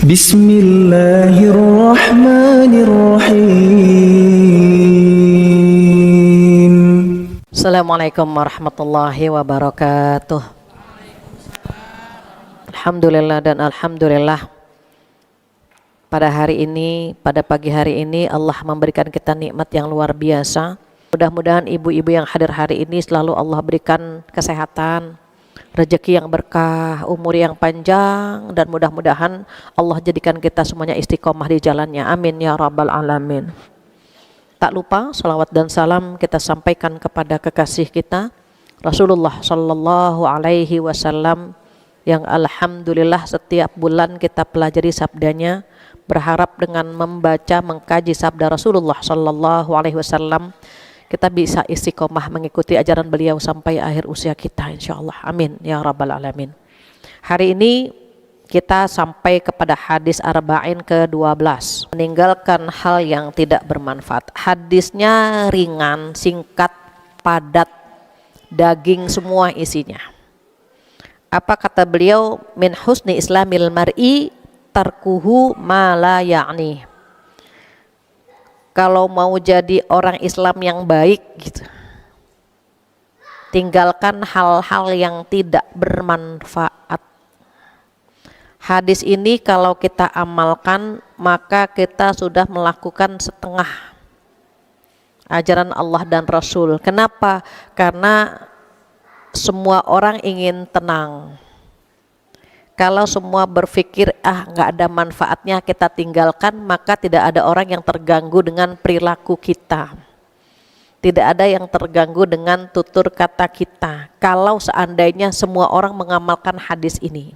Bismillahirrahmanirrahim. Assalamualaikum warahmatullahi wabarakatuh. Alhamdulillah dan alhamdulillah, pada hari ini, pada pagi hari ini Allah memberikan kita nikmat yang luar biasa. Mudah-mudahan ibu-ibu yang hadir hari ini selalu Allah berikan kesehatan, rezeki yang berkah, umur yang panjang, dan mudah-mudahan Allah jadikan kita semuanya istiqomah di jalannya. Amin ya rabbal alamin. Tak lupa salawat dan salam kita sampaikan kepada kekasih kita Rasulullah sallallahu alaihi wasallam, yang alhamdulillah setiap bulan kita pelajari sabdanya, berharap dengan membaca mengkaji sabda Rasulullah sallallahu alaihi wasallam kita bisa istiqomah mengikuti ajaran beliau sampai akhir usia kita insyaallah. Amin ya rabbal alamin. Hari ini kita sampai kepada hadis arba'in ke-12, meninggalkan hal yang tidak bermanfaat. Hadisnya ringan, singkat, padat, daging semua isinya. Apa kata beliau? Min husni islamil mar'i tarkuhu ma la ya'ni. Kalau mau jadi orang Islam yang baik gitu, tinggalkan hal-hal yang tidak bermanfaat. Hadis ini kalau kita amalkan maka kita sudah melakukan setengah ajaran Allah dan Rasul. Kenapa? Karena semua orang ingin tenang. Kalau semua berpikir nggak ada manfaatnya kita tinggalkan, maka tidak ada orang yang terganggu dengan perilaku kita. Tidak ada yang terganggu dengan tutur kata kita. Kalau seandainya semua orang mengamalkan hadis ini.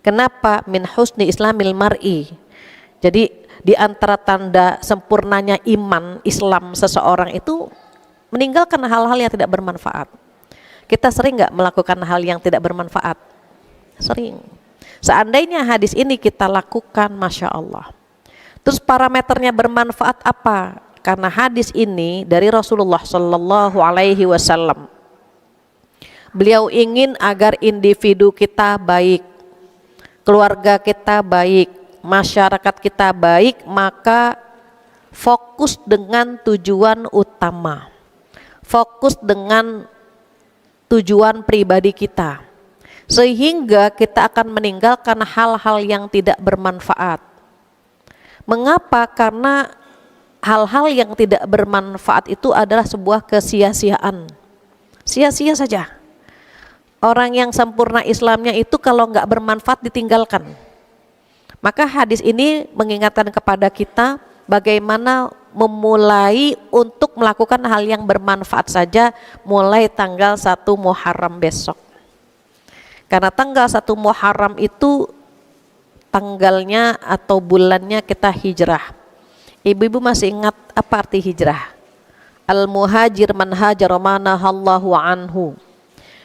Kenapa? Min husni islamil mar'i. Jadi di antara tanda sempurnanya iman Islam seseorang itu meninggalkan hal-hal yang tidak bermanfaat. Kita sering nggak melakukan hal yang tidak bermanfaat? Sering. Seandainya hadis ini kita lakukan, Masya Allah. Terus parameternya bermanfaat apa? Karena hadis ini dari Rasulullah Sallallahu Alaihi Wasallam. Beliau ingin agar individu kita baik, keluarga kita baik, masyarakat kita baik, maka fokus dengan tujuan utama, fokus dengan tujuan pribadi kita, sehingga kita akan meninggalkan hal-hal yang tidak bermanfaat. Mengapa? Karena hal-hal yang tidak bermanfaat itu adalah sebuah kesia-siaan, sia-sia saja. Orang yang sempurna Islamnya itu kalau nggak bermanfaat ditinggalkan. Maka hadis ini mengingatkan kepada kita bagaimana memulai untuk melakukan hal yang bermanfaat saja mulai tanggal 1 Muharram besok. Karena tanggal 1 Muharram itu tanggalnya atau bulannya kita hijrah. Ibu-ibu masih ingat apa arti hijrah? Al-muhajir man hajara ma nahallahu anhu.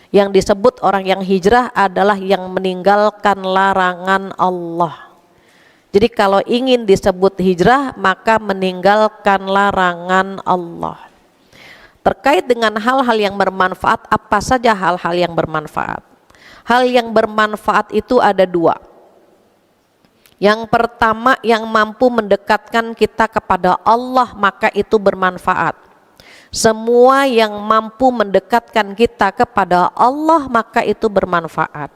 Yang disebut orang yang hijrah adalah yang meninggalkan larangan Allah. Jadi kalau ingin disebut hijrah maka meninggalkan larangan Allah. Terkait dengan hal-hal yang bermanfaat, apa saja hal-hal yang bermanfaat? Hal yang bermanfaat itu ada dua. Yang pertama, yang mampu mendekatkan kita kepada Allah maka itu bermanfaat. Semua yang mampu mendekatkan kita kepada Allah maka itu bermanfaat.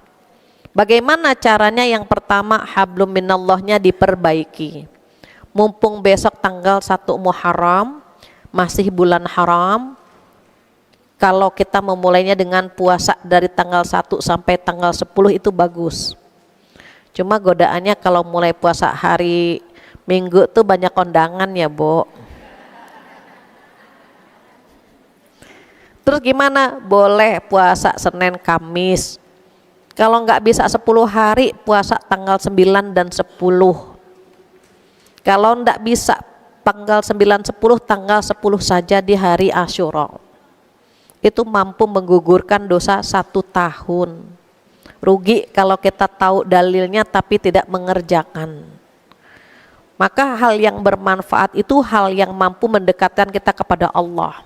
Bagaimana caranya? Yang pertama, hablum minallahnya diperbaiki. Mumpung besok tanggal 1 Muharram, masih bulan haram, kalau kita memulainya dengan puasa dari tanggal 1 sampai tanggal 10 itu bagus. Cuma godaannya kalau mulai puasa hari Minggu tuh banyak kondangan ya, Bu. Terus gimana? Boleh puasa Senin Kamis. Kalau nggak bisa 10 hari, puasa tanggal 9 dan 10. Kalau nggak bisa tanggal 9, 10, tanggal 10 saja di hari Asyura. Itu mampu menggugurkan dosa 1 tahun. Rugi kalau kita tahu dalilnya tapi tidak mengerjakan. Maka hal yang bermanfaat itu hal yang mampu mendekatkan kita kepada Allah.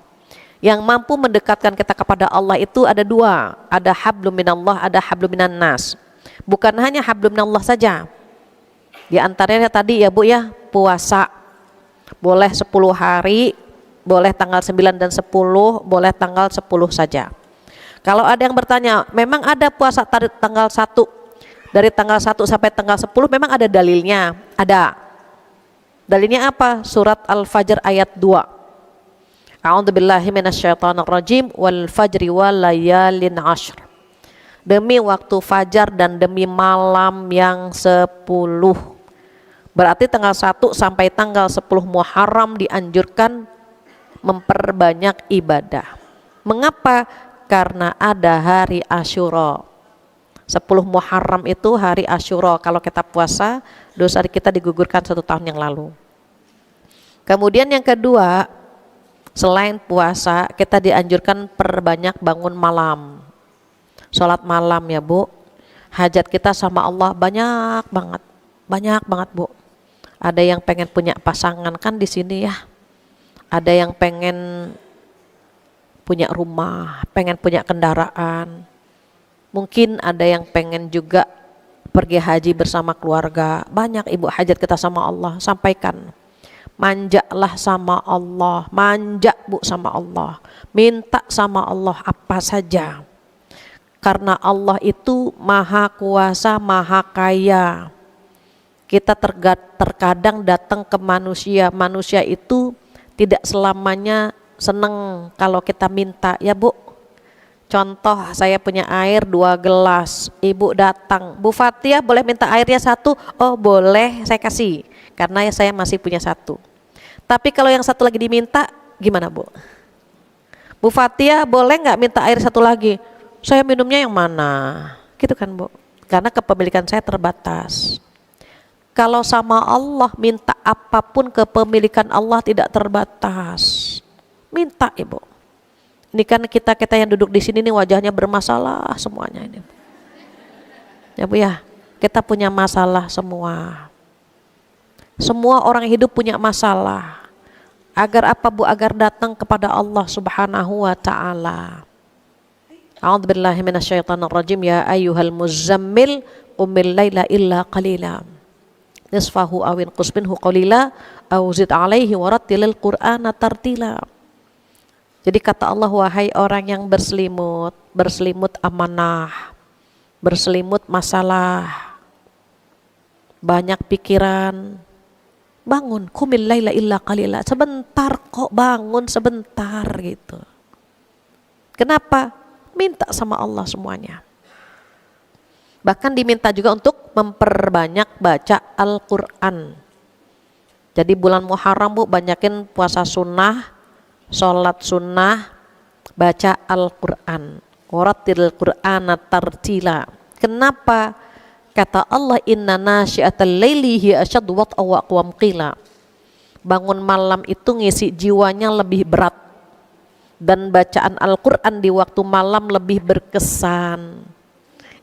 Yang mampu mendekatkan kita kepada Allah itu ada dua, ada hablum minallah, ada hablum minan nas. Bukan hanya hablum minallah saja. Di antaranya tadi ya Bu ya, puasa boleh 10 hari, boleh tanggal 9 dan 10, boleh tanggal 10 saja. Kalau ada yang bertanya, memang ada puasa tanggal 1, dari tanggal 1 sampai tanggal 10 memang ada dalilnya? Ada. Dalilnya apa? Surat Al-Fajr ayat 2. A'udzubillahi minasyaitonirrajim, wal fajri wal layalin 'ashr. Demi waktu fajar dan demi malam yang 10. Berarti tanggal 1 sampai tanggal 10 Muharram dianjurkan memperbanyak ibadah. Mengapa? Karena ada hari Asyura. 10 Muharram itu hari Asyura. Kalau kita puasa, dosa kita digugurkan 1 tahun yang lalu. Kemudian yang kedua, selain puasa, kita dianjurkan perbanyak bangun malam. Sholat malam ya Bu. Hajat kita sama Allah banyak banget Bu. Ada yang pengen punya pasangan kan di sini ya. Ada yang pengen punya rumah, pengen punya kendaraan. Mungkin ada yang pengen juga pergi haji bersama keluarga. Banyak Ibu hajat kita sama Allah, sampaikan. Manjalah sama Allah, manja Bu sama Allah. Minta sama Allah apa saja. Karena Allah itu maha kuasa, maha kaya. Kita terkadang datang ke manusia. Manusia itu tidak selamanya seneng kalau kita minta ya Bu. Contoh, saya punya air 2 gelas, Ibu datang, Bu Fatia boleh minta airnya 1? Oh boleh, saya kasih, karena saya masih punya 1. Tapi kalau yang 1 lagi diminta, gimana Bu? Bu Fatia boleh nggak minta air 1 lagi? Saya minumnya yang mana? Gitu kan Bu, karena kepemilikan saya terbatas. Kalau sama Allah, minta apapun, kepemilikan Allah tidak terbatas. Minta Ibu. Ini kan kita yang duduk di sini nih wajahnya bermasalah semuanya ini. Ya Bu ya, kita punya masalah semua. Semua orang hidup punya masalah. Agar apa Bu? Agar datang kepada Allah Subhanahu wa taala. A'udzubillahi minasyaitonirrajim, ya ayyuhal muzammil qumil laila illa qalila. Nisfahu awin qusminhu qalila aw zid alaihi warattilil qur'ana tartila. Jadi kata Allah, wahai orang yang berselimut amanah, berselimut masalah, banyak pikiran, bangun, qumil laila illa qalila, sebentar kok, bangun sebentar gitu. Kenapa? Minta sama Allah semuanya. Bahkan diminta juga untuk memperbanyak baca Al-Quran. Jadi bulan Muharram Bu, banyakin puasa sunnah, sholat sunnah, baca Al-Quran. Warattil Qur'ana tartila. Kenapa? Kata Allah, inna nasyi'atal laili hiya asyaddu wat'a wa aqwam qila. Bangun malam itu ngisi jiwanya lebih berat, dan bacaan Al-Quran di waktu malam lebih berkesan.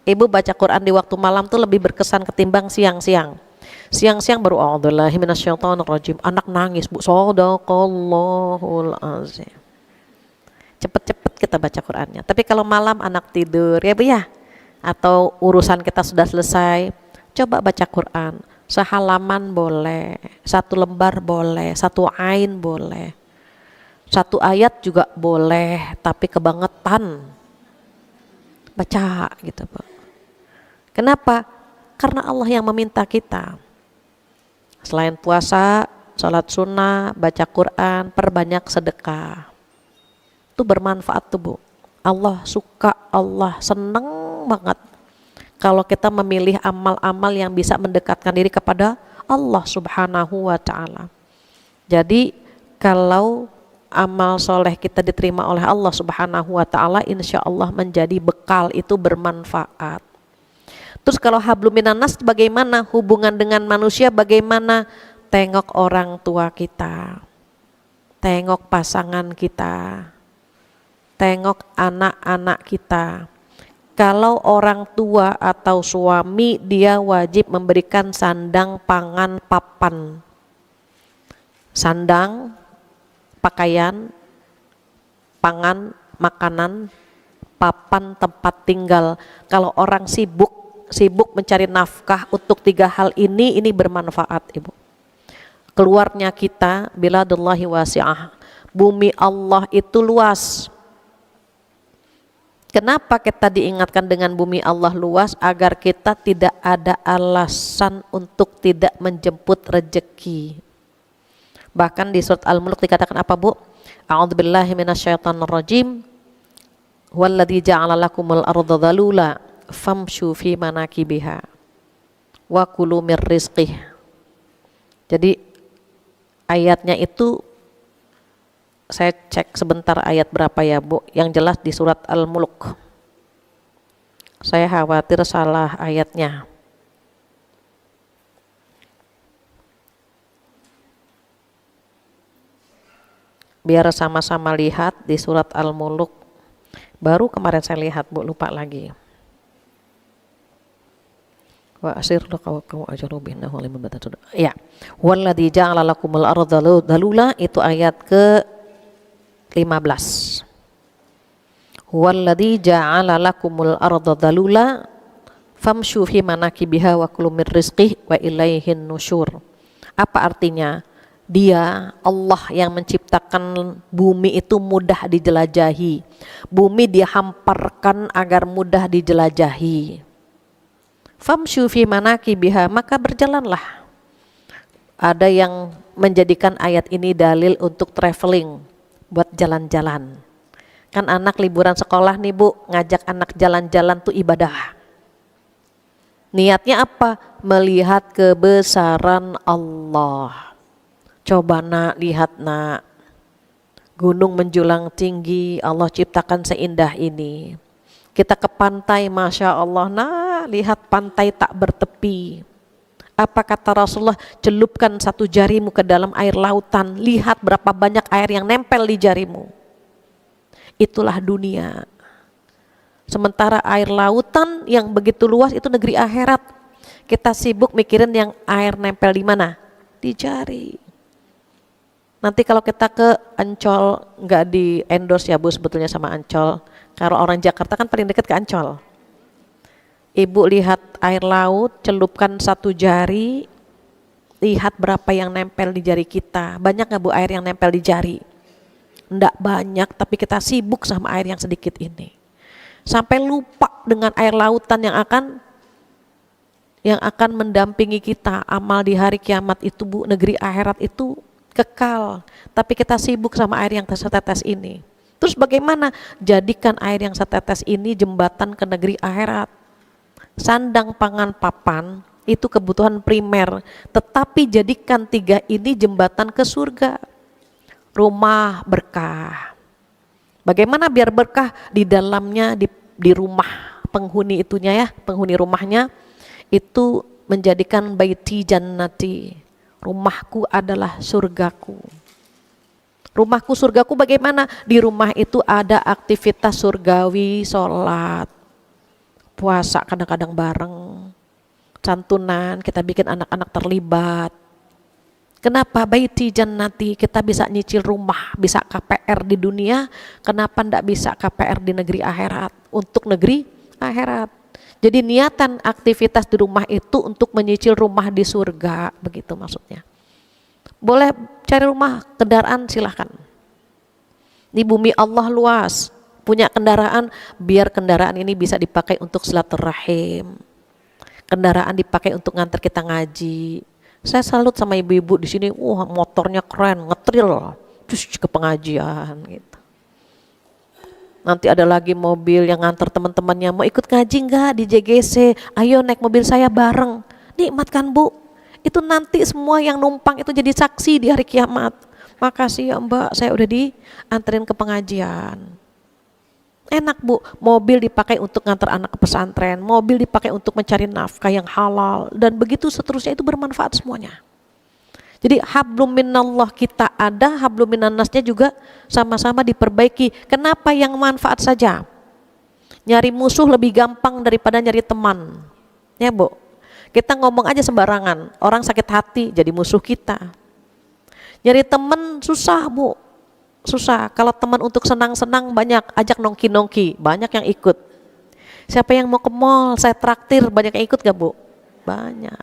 Ibu baca Quran di waktu malam tuh lebih berkesan ketimbang siang-siang. Siang-siang baru a'udzubillahi minasyaitonirrajim, anak nangis Bu, shadaqallahul azim. Cepet-cepet kita baca Qurannya. Tapi kalau malam anak tidur ya Bu ya, atau urusan kita sudah selesai, coba baca Quran. Sehalaman boleh, 1 lembar boleh, 1 ain boleh, 1 ayat juga boleh, tapi kebangetan baca gitu Bu. Kenapa? Karena Allah yang meminta kita. Selain puasa, sholat sunnah, baca Quran, perbanyak sedekah. Itu bermanfaat tuh Bu. Allah suka, Allah seneng banget kalau kita memilih amal-amal yang bisa mendekatkan diri kepada Allah Subhanahu wa ta'ala. Jadi kalau amal soleh kita diterima oleh Allah Subhanahu wa ta'ala, insya Allah menjadi bekal, itu bermanfaat. Terus kalau hablum minan nas, bagaimana hubungan dengan manusia? Bagaimana? Tengok orang tua kita, tengok pasangan kita, tengok anak-anak kita. Kalau orang tua atau suami, dia wajib memberikan sandang, pangan, papan. Sandang, pakaian, pangan, makanan, papan, tempat tinggal. Kalau orang sibuk sibuk mencari nafkah untuk 3 hal ini bermanfaat Ibu. Keluarnya kita biladullahi wasi'ah. Bumi Allah itu luas. Kenapa kita diingatkan dengan bumi Allah luas? Agar kita tidak ada alasan untuk tidak menjemput rejeki. Bahkan di surat Al-Mulk dikatakan apa Bu? A'udzubillahi minasyaitonirrajim. Huwallazi ja'ala lakumul arda dhalula famshu fi manakibiha wa kulu mir rizqih. Jadi ayatnya itu saya cek sebentar ayat berapa ya Bu, yang jelas di surat Al-Mulk. Saya khawatir salah ayatnya. Biar sama-sama lihat di surat Al-Mulk. Baru kemarin saya lihat Bu, lupa lagi. Wa asirru qawqaw ajru binahu liman batatu. Ya. Walladzi ja'ala lakumul arda dalula, itu ayat ke 15. Walladzi ja'ala lakumul arda dalula famshu fi manakibiha wa kulu mir rizqih wa ilaihin nusyur. Apa artinya? Dia Allah yang menciptakan bumi itu mudah dijelajahi. Bumi dihamparkan agar mudah dijelajahi. Famshu fi manakibiha, maka berjalanlah. Ada yang menjadikan ayat ini dalil untuk traveling, buat jalan-jalan. Kan anak liburan sekolah nih Bu, ngajak anak jalan-jalan tuh ibadah. Niatnya apa? Melihat kebesaran Allah. Coba nak, lihat nak, gunung menjulang tinggi, Allah ciptakan seindah ini. Kita ke pantai, Masya Allah, nah lihat pantai tak bertepi. Apa kata Rasulullah? Celupkan 1 jarimu ke dalam air lautan, lihat berapa banyak air yang nempel di jarimu. Itulah dunia. Sementara air lautan yang begitu luas itu negeri akhirat. Kita sibuk mikirin yang air nempel di mana? Di jari. Nanti kalau kita ke Ancol, nggak di endorse ya Bu sebetulnya sama Ancol. Kalau orang Jakarta kan paling dekat ke Ancol. Ibu lihat air laut, celupkan 1 jari, lihat berapa yang nempel di jari kita. Banyak nggak Bu air yang nempel di jari? Nggak banyak, tapi kita sibuk sama air yang sedikit ini. Sampai lupa dengan air lautan yang akan mendampingi kita. Amal di hari kiamat itu Bu, negeri akhirat itu kekal, tapi kita sibuk sama air yang setetes ini. Terus bagaimana? Jadikan air yang setetes ini jembatan ke negeri akhirat. Sandang, pangan, papan itu kebutuhan primer, tetapi jadikan 3 ini jembatan ke surga. Rumah berkah. Bagaimana biar berkah? Di dalamnya, di rumah penghuni itunya ya, penghuni rumahnya itu menjadikan baiti jannati. Rumahku adalah surgaku. Rumahku surgaku bagaimana? Di rumah itu ada aktivitas surgawi, sholat, puasa kadang-kadang bareng, santunan, kita bikin anak-anak terlibat. Kenapa? Baiti jannati, kita bisa nyicil rumah, bisa KPR di dunia, kenapa ndak bisa KPR di negeri akhirat? Untuk negeri akhirat. Jadi niatan aktivitas di rumah itu untuk menyicil rumah di surga, begitu maksudnya. Boleh cari rumah, kendaraan silahkan. Di bumi Allah luas, punya kendaraan, biar kendaraan ini bisa dipakai untuk silaturahim. Kendaraan dipakai untuk ngantar kita ngaji. Saya salut sama ibu-ibu di sini, wah motornya keren, ngetril, terus ke pengajian gitu. Nanti ada lagi mobil yang ngantar teman-temannya, mau ikut ngaji enggak di JGC, ayo naik mobil saya bareng. Nikmatkan Bu, itu nanti semua yang numpang itu jadi saksi di hari kiamat. Makasih ya Mbak, saya udah dianterin ke pengajian. Enak Bu, mobil dipakai untuk ngantar anak ke pesantren, mobil dipakai untuk mencari nafkah yang halal, dan begitu seterusnya, itu bermanfaat semuanya. Jadi hablum minallah kita ada, hablum minannasnya juga sama-sama diperbaiki. Kenapa yang manfaat saja? Nyari musuh lebih gampang daripada nyari teman. Ya Bu, kita ngomong aja sembarangan, orang sakit hati jadi musuh kita. Nyari teman susah Bu, susah. Kalau teman untuk senang-senang banyak, ajak nongki-nongki, banyak yang ikut. Siapa yang mau ke mall? Saya traktir, banyak yang ikut gak Bu? Banyak.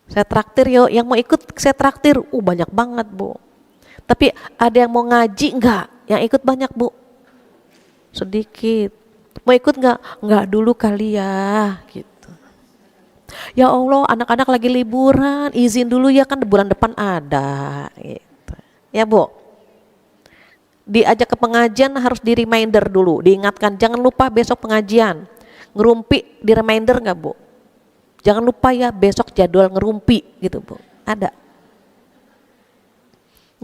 Saya traktir yuk, yang mau ikut saya traktir. Banyak banget Bu. Tapi ada yang mau ngaji enggak? Yang ikut banyak Bu? Sedikit. Mau ikut enggak? Enggak dulu kali ya, gitu. Ya Allah, anak-anak lagi liburan, izin dulu ya, kan bulan depan ada, gitu. Ya Bu. Diajak ke pengajian harus di reminder dulu, diingatkan jangan lupa besok pengajian. Ngerumpi di reminder enggak Bu? Jangan lupa ya besok jadwal ngerumpi gitu Bu. Ada.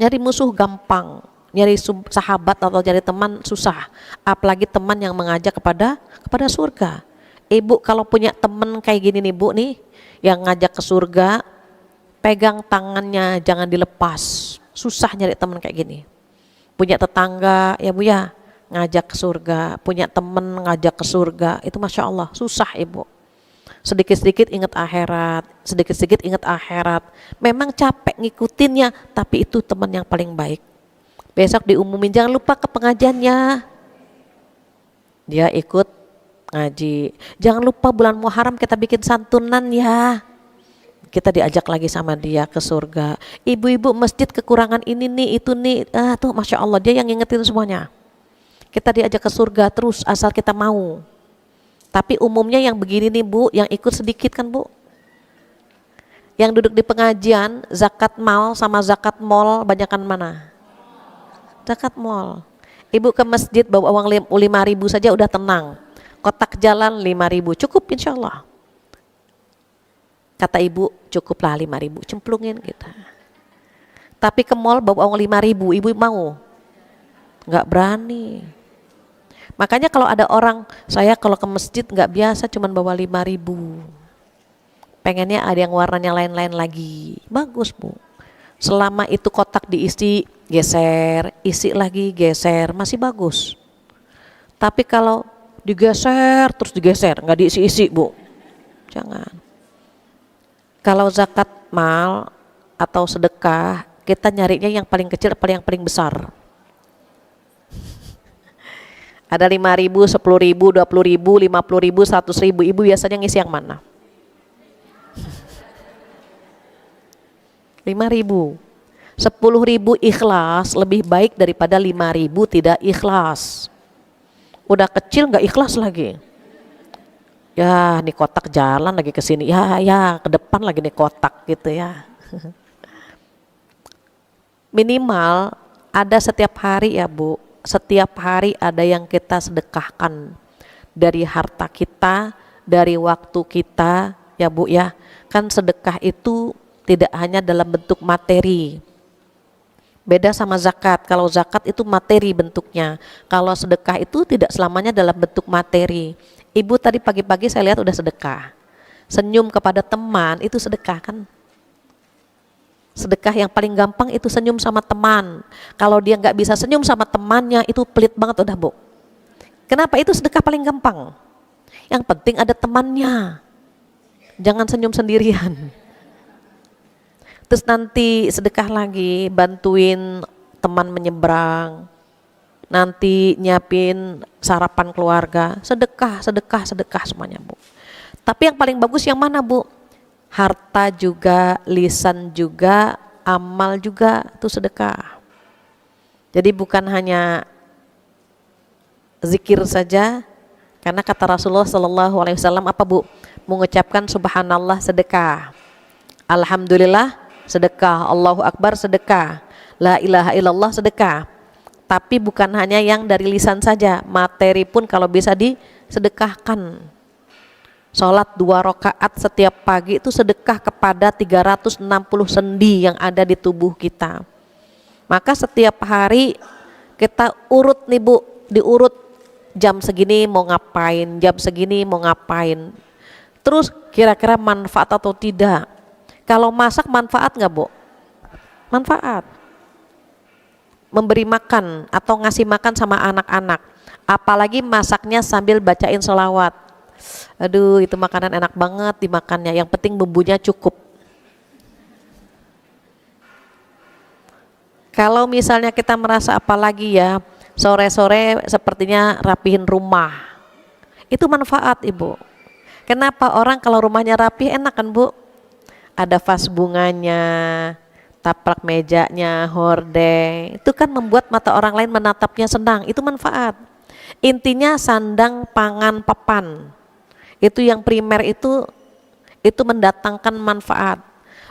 Nyari musuh gampang, nyari sahabat atau nyari teman susah. Apalagi teman yang mengajak kepada surga. Ibu kalau punya teman kayak gini nih Bu nih, yang ngajak ke surga, pegang tangannya jangan dilepas. Susah nyari teman kayak gini. Punya tetangga ya Bu ya, ngajak ke surga, punya temen ngajak ke surga, itu Masya Allah susah Ibu. Sedikit-sedikit ingat akhirat, sedikit-sedikit ingat akhirat. Memang capek ngikutinnya, tapi itu teman yang paling baik. Besok diumumin jangan lupa ke pengajiannya, dia ikut ngaji. Jangan lupa bulan Muharram kita bikin santunan ya, kita diajak lagi sama dia ke surga. Ibu-ibu masjid kekurangan ini nih, itu nih, tuh Masya Allah dia yang ngingetin semuanya. Kita diajak ke surga terus asal kita mau. Tapi umumnya yang begini nih Bu, yang ikut sedikit kan Bu. Yang duduk di pengajian, zakat mal sama zakat mall banyakan mana? Zakat mall. Ibu ke masjid bawa uang 5.000 saja udah tenang. Kotak jalan 5.000 cukup insya Allah. Kata ibu cukuplah 5.000, cemplungin gitu. Tapi ke mall bawa uang 5.000, ibu mau? Nggak berani. Makanya kalau ada orang, saya kalau ke masjid nggak biasa cuman bawa 5.000. Pengennya ada yang warnanya lain-lain lagi. Bagus Bu. Selama itu kotak diisi, geser, isi lagi, geser, masih bagus. Tapi kalau digeser terus digeser, nggak diisi-isi Bu, jangan. Kalau zakat mal atau sedekah, kita nyarinya yang paling kecil apa yang paling besar? Ada 5.000, 10.000, 20.000, 50.000, 100.000. Ibu biasanya ngisi yang mana? 5.000. 10.000 ikhlas lebih baik daripada 5.000 tidak ikhlas. Udah kecil nggak ikhlas lagi. Ya nih kotak jalan lagi ke sini, ya ke depan lagi nih kotak gitu ya. Minimal ada setiap hari ya Bu, setiap hari ada yang kita sedekahkan dari harta kita, dari waktu kita ya Bu ya. Kan sedekah itu tidak hanya dalam bentuk materi. Beda sama zakat, kalau zakat itu materi bentuknya, kalau sedekah itu tidak selamanya dalam bentuk materi. Ibu tadi pagi-pagi saya lihat udah sedekah. Senyum kepada teman itu sedekah kan? Sedekah yang paling gampang itu senyum sama teman. Kalau dia nggak bisa senyum sama temannya itu pelit banget udah Bu. Kenapa itu sedekah paling gampang? Yang penting ada temannya. Jangan senyum sendirian. Terus nanti sedekah lagi bantuin teman menyeberang. Nanti nyiapin sarapan keluarga, sedekah semuanya Bu. Tapi yang paling bagus yang mana Bu? Harta juga, lisan juga, amal juga itu sedekah. Jadi bukan hanya zikir saja, karena kata Rasulullah SAW apa Bu? Mengucapkan subhanallah sedekah, alhamdulillah sedekah, Allahu Akbar sedekah, la ilaha illallah sedekah. Tapi bukan hanya yang dari lisan saja, materi pun kalau bisa disedekahkan. Sholat 2 rakaat setiap pagi itu sedekah kepada 360 sendi yang ada di tubuh kita. Maka setiap hari kita urut nih Bu, diurut jam segini mau ngapain, jam segini mau ngapain. Terus kira-kira manfaat atau tidak. Kalau masak manfaat nggak Bu? Manfaat. Memberi makan atau ngasih makan sama anak-anak, apalagi masaknya sambil bacain sholawat, aduh itu makanan enak banget dimakannya, yang penting bumbunya cukup. Kalau misalnya kita merasa apalagi ya sore-sore sepertinya rapihin rumah, Itu manfaat Ibu. Kenapa orang kalau rumahnya rapi enak kan Bu? Ada vas bunganya, taplak mejanya, hordeng. Itu kan membuat mata orang lain menatapnya senang. Itu manfaat. Intinya sandang, pangan, papan. Itu yang primer itu mendatangkan manfaat.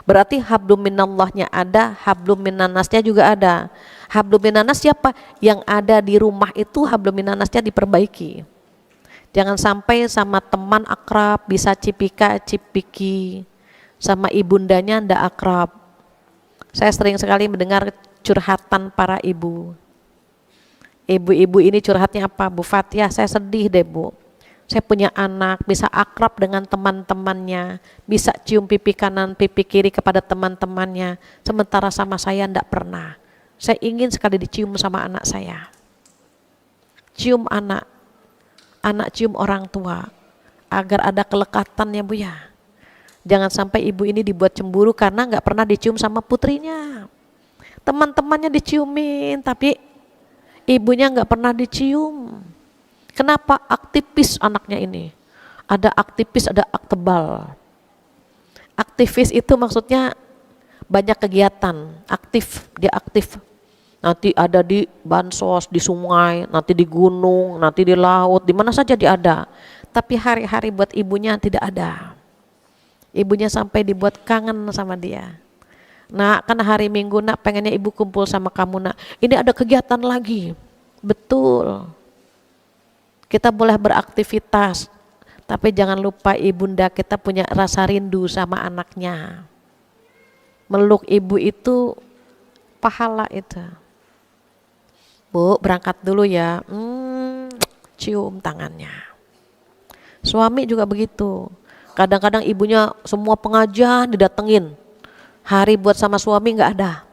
Berarti hablum minallahnya ada, hablum minannasnya juga ada. Hablum minannas siapa? Yang ada di rumah itu hablum minannasnya diperbaiki. Jangan sampai sama teman akrab bisa cipika cipiki, sama ibundanya ndak akrab. Saya sering sekali mendengar curhatan para ibu. Ibu-ibu ini curhatnya apa? Bu Fathia, saya sedih deh Bu. Saya punya anak bisa akrab dengan teman-temannya, bisa cium pipi kanan pipi kiri kepada teman-temannya, sementara sama saya ndak pernah. Saya ingin sekali dicium sama anak saya. Cium anak cium orang tua, agar ada kelekatan ya Bu ya. Jangan sampai ibu ini dibuat cemburu karena nggak pernah dicium sama putrinya. Teman-temannya diciumin, tapi ibunya nggak pernah dicium. Kenapa? Aktivis anaknya ini. Ada aktivis, ada aktebal. Aktivis itu maksudnya banyak kegiatan, aktif, dia aktif. Nanti ada di bansos, di sungai, nanti di gunung, nanti di laut, di mana saja dia ada. Tapi hari-hari buat ibunya tidak ada. Ibunya sampai dibuat kangen sama dia. Nak, kan hari Minggu nak pengennya ibu kumpul sama kamu nak. Ini ada kegiatan lagi. Betul. Kita boleh beraktivitas, tapi jangan lupa ibunda kita punya rasa rindu sama anaknya. Meluk ibu itu pahala itu. Bu, berangkat dulu ya. Cium tangannya. Suami juga begitu. Kadang-kadang ibunya semua pengajian didatengin. Hari buat sama suami nggak ada.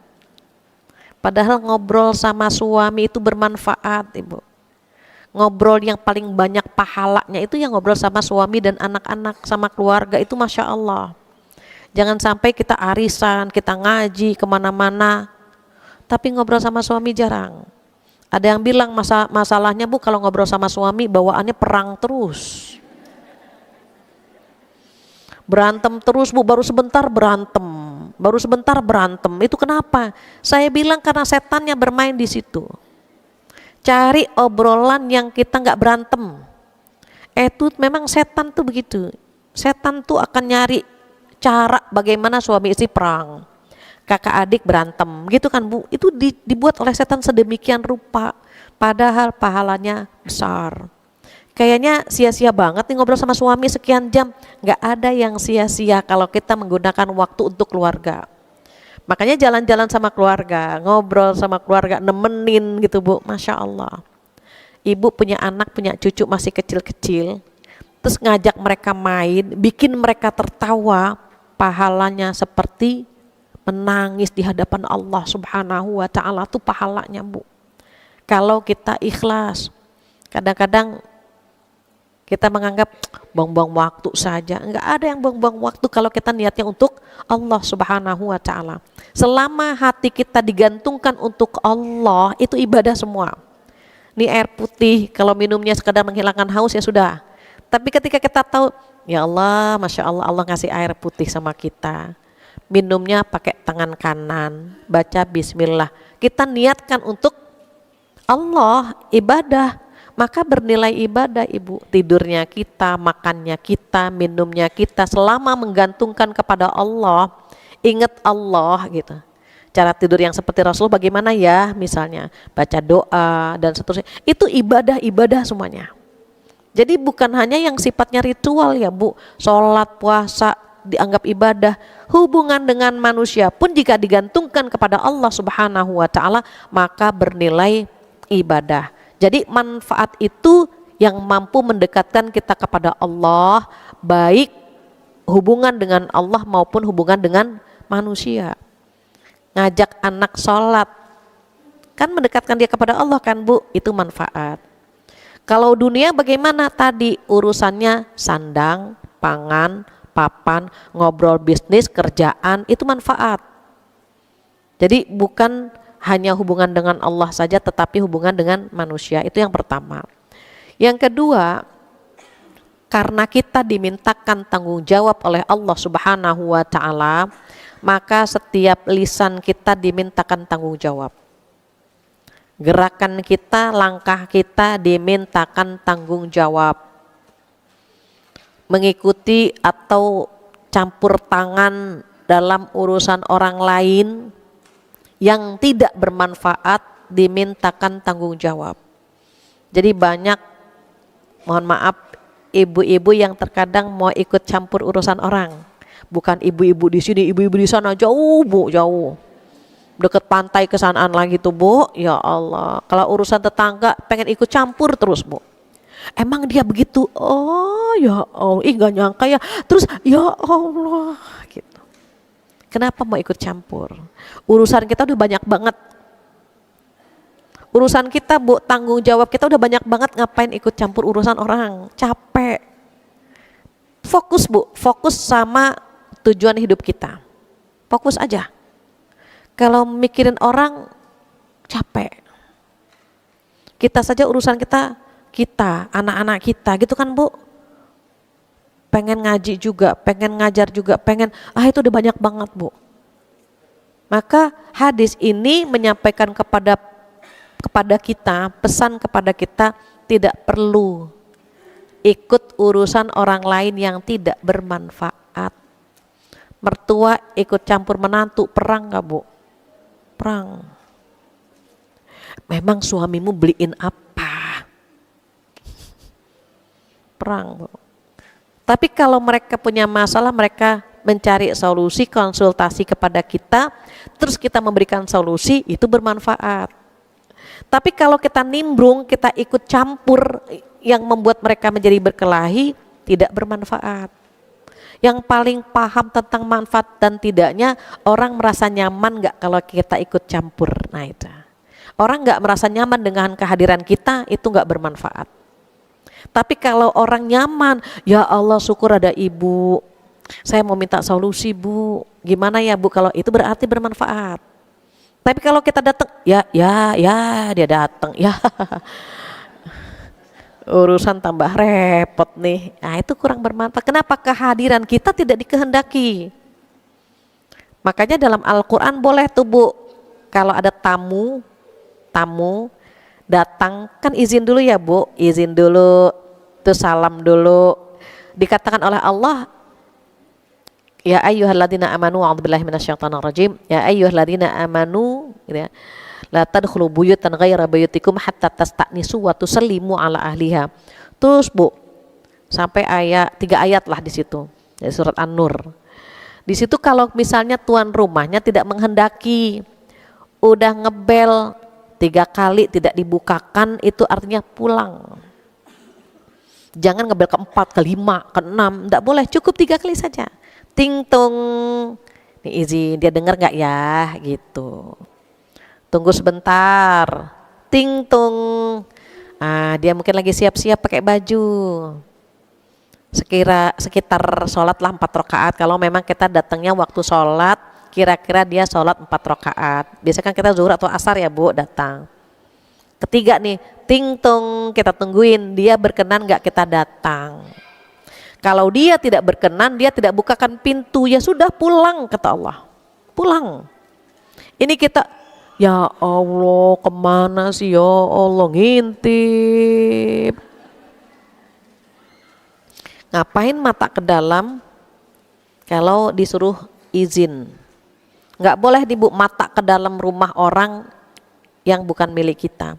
Padahal ngobrol sama suami itu bermanfaat, Ibu. Ngobrol yang paling banyak pahalanya itu yang ngobrol sama suami dan anak-anak, sama keluarga itu Masya Allah. Jangan sampai kita arisan, kita ngaji kemana-mana, tapi ngobrol sama suami jarang. Ada yang bilang masalahnya Bu kalau ngobrol sama suami bawaannya perang terus. Berantem terus Bu, baru sebentar berantem. Itu kenapa? Saya bilang karena setannya bermain di situ. Cari obrolan yang kita nggak berantem. Itu memang setan tuh begitu. Setan tuh akan nyari cara bagaimana suami istri perang, kakak adik berantem, gitu kan Bu. Itu dibuat oleh setan sedemikian rupa, padahal pahalanya besar. Kayaknya sia-sia banget nih ngobrol sama suami sekian jam. Nggak ada yang sia-sia kalau kita menggunakan waktu untuk keluarga. Makanya jalan-jalan sama keluarga, ngobrol sama keluarga, nemenin gitu Bu, Masya Allah. Ibu punya anak, punya cucu masih kecil-kecil, terus ngajak mereka main, bikin mereka tertawa, pahalanya seperti menangis di hadapan Allah Subhanahu wa ta'ala, itu pahalanya Bu. Kalau kita ikhlas. Kadang-kadang kita menganggap buang-buang waktu saja. Enggak ada yang buang-buang waktu kalau kita niatnya untuk Allah Subhanahu wa ta'ala. Selama hati kita digantungkan untuk Allah, itu ibadah semua. Ini air putih, kalau minumnya sekadar menghilangkan haus ya sudah. Tapi ketika kita tahu, ya Allah, Masya Allah, Allah ngasih air putih sama kita. Minumnya pakai tangan kanan, baca bismillah. Kita niatkan untuk Allah, ibadah. Maka bernilai ibadah Ibu. Tidurnya kita, makannya kita, minumnya kita, selama menggantungkan kepada Allah, ingat Allah gitu. Cara tidur yang seperti Rasul bagaimana ya, misalnya baca doa dan seterusnya. Itu ibadah semuanya. Jadi bukan hanya yang sifatnya ritual ya Bu, sholat, puasa dianggap ibadah. Hubungan dengan manusia pun jika digantungkan kepada Allah Subhanahu wa ta'ala, maka bernilai ibadah. Jadi manfaat itu yang mampu mendekatkan kita kepada Allah, baik hubungan dengan Allah maupun hubungan dengan manusia. Ngajak anak sholat, kan mendekatkan dia kepada Allah kan Bu, itu manfaat. Kalau dunia bagaimana tadi urusannya sandang, pangan, papan, ngobrol bisnis, kerjaan, itu manfaat. Jadi bukan hanya hubungan dengan Allah saja tetapi hubungan dengan manusia, itu yang pertama. Yang kedua, Karena kita dimintakan tanggung jawab oleh Allah Subhanahu wa taala, maka setiap lisan kita dimintakan tanggung jawab. Gerakan kita, langkah kita dimintakan tanggung jawab. Mengikuti atau campur tangan dalam urusan orang lain yang tidak bermanfaat dimintakan tanggung jawab. Jadi banyak, mohon maaf, ibu-ibu yang terkadang mau ikut campur urusan orang. Bukan ibu-ibu di sini, ibu-ibu di sana, jauh Bu, jauh. Deket pantai kesanaan lagi tuh Bu, ya Allah. Kalau urusan tetangga pengen ikut campur terus Bu. Emang dia begitu? Oh ya Allah, gak nyangka ya. Terus ya Allah gitu. Kenapa mau ikut campur? Urusan kita udah banyak banget. Urusan kita Bu, tanggung jawab kita udah banyak banget, ngapain ikut campur urusan orang? Capek. Fokus Bu, fokus sama tujuan hidup kita. Fokus aja. Kalau mikirin orang capek. Kita saja urusan kita, anak-anak kita gitu kan Bu. Pengen ngaji juga, pengen ngajar juga, pengen, itu udah banyak banget Bu. Maka hadis ini menyampaikan kepada kita, pesan kepada kita, tidak perlu ikut urusan orang lain yang tidak bermanfaat. Mertua ikut campur menantu, perang gak Bu? Perang. Memang suamimu beliin apa? Perang Bu. Tapi kalau mereka punya masalah, mereka mencari solusi, konsultasi kepada kita, terus kita memberikan solusi, itu bermanfaat. Tapi kalau kita nimbrung, kita ikut campur yang membuat mereka menjadi berkelahi, tidak bermanfaat. Yang paling paham tentang manfaat dan tidaknya, orang merasa nyaman gak kalau kita ikut campur. Nah itu. Orang gak merasa nyaman dengan kehadiran kita, itu gak bermanfaat. Tapi kalau orang nyaman, ya Allah syukur ada ibu, saya mau minta solusi Bu, gimana ya Bu, kalau itu berarti bermanfaat. Tapi kalau kita datang, ya dia datang, ya urusan tambah repot nih. Nah itu kurang bermanfaat. Kenapa? Kehadiran kita tidak dikehendaki. Makanya dalam Al-Quran boleh tuh Bu, kalau ada tamu datang, kan izin dulu ya Bu, izin dulu, tuh salam dulu. Dikatakan oleh Allah, ya ayyuhalladzina amanu, a'udzubillahi minasyaitonir rajim, ya ayyuhalladzina amanu gitu ya, la tadkhulu buyutan ghaira buyutikum hatta tasta'nisu wa tusallimu ala ahliha. Terus Bu, sampai 3 ayat lah di situ, dari surat An-Nur. Di situ kalau misalnya tuan rumahnya tidak menghendaki, udah ngebel 3 kali tidak dibukakan, itu artinya pulang. Jangan ngebel ke-4, ke-5, ke-6, enggak boleh, cukup 3 kali saja. Ting tong, nih izin, dia dengar nggak ya gitu. Tunggu sebentar, ting tong, dia mungkin lagi siap-siap pakai baju. Sekitar sholat lah 4 rakaat. Kalau memang kita datangnya waktu sholat, kira-kira dia sholat 4 rakaat. Biasanya kan kita zuhur atau asar ya Bu datang. Ketiga nih, ting tong, kita tungguin dia berkenan nggak kita datang. Kalau dia tidak berkenan, dia tidak bukakan pintu, ya sudah pulang, kata Allah. Pulang. Ini kita, ya Allah kemana sih ya Allah, ngintip. Ngapain mata ke dalam kalau disuruh izin? Nggak boleh mata ke dalam rumah orang yang bukan milik kita.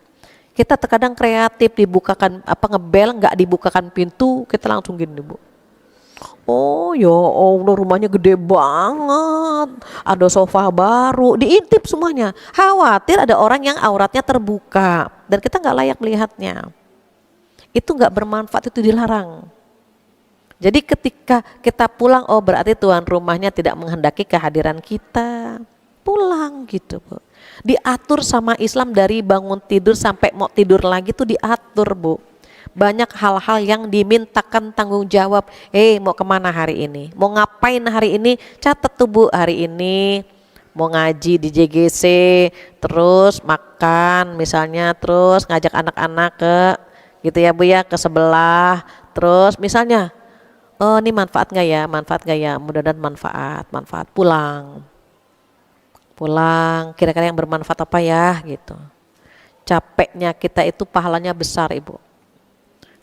Kita terkadang kreatif, dibukakan ngebel, nggak dibukakan pintu, kita langsung gini Bu. Oh ya Allah, rumahnya gede banget, ada sofa baru, diintip semuanya. Khawatir ada orang yang auratnya terbuka dan kita nggak layak melihatnya. Itu nggak bermanfaat, itu dilarang. Jadi ketika kita pulang, oh berarti tuan rumahnya tidak menghendaki kehadiran kita, pulang gitu Bu. Diatur sama Islam dari bangun tidur sampai mau tidur lagi tuh diatur Bu. Banyak hal-hal yang dimintakan tanggung jawab. Mau kemana hari ini? Mau ngapain hari ini? Catat tuh Bu, hari ini mau ngaji di JGC, terus makan misalnya, terus ngajak anak-anak ke gitu ya Bu ya, ke sebelah, Terus misalnya, oh ini manfaat nggak ya? Manfaat nggak ya? Mudah-mudahan manfaat. Pulang. Kira-kira yang bermanfaat apa ya gitu. Capeknya kita itu pahalanya besar Ibu.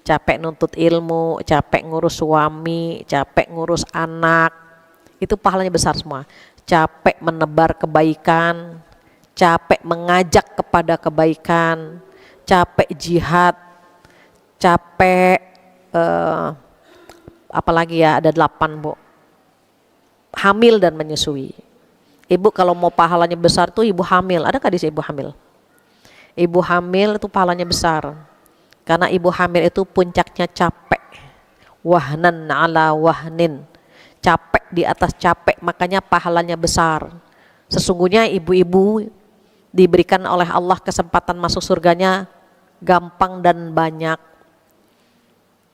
Capek nuntut ilmu, capek ngurus suami, capek ngurus anak, itu pahalanya besar semua. Capek menebar kebaikan, capek mengajak kepada kebaikan, capek jihad, capek apalagi ya, ada 8 Bu. Hamil dan menyusui. Ibu kalau mau pahalanya besar tuh ibu hamil. Adakah di sini ibu hamil? Ibu hamil itu pahalanya besar. Karena ibu hamil itu puncaknya capek. Wahnan ala wahnin. Capek di atas capek, makanya pahalanya besar. Sesungguhnya ibu-ibu diberikan oleh Allah kesempatan masuk surganya gampang dan banyak.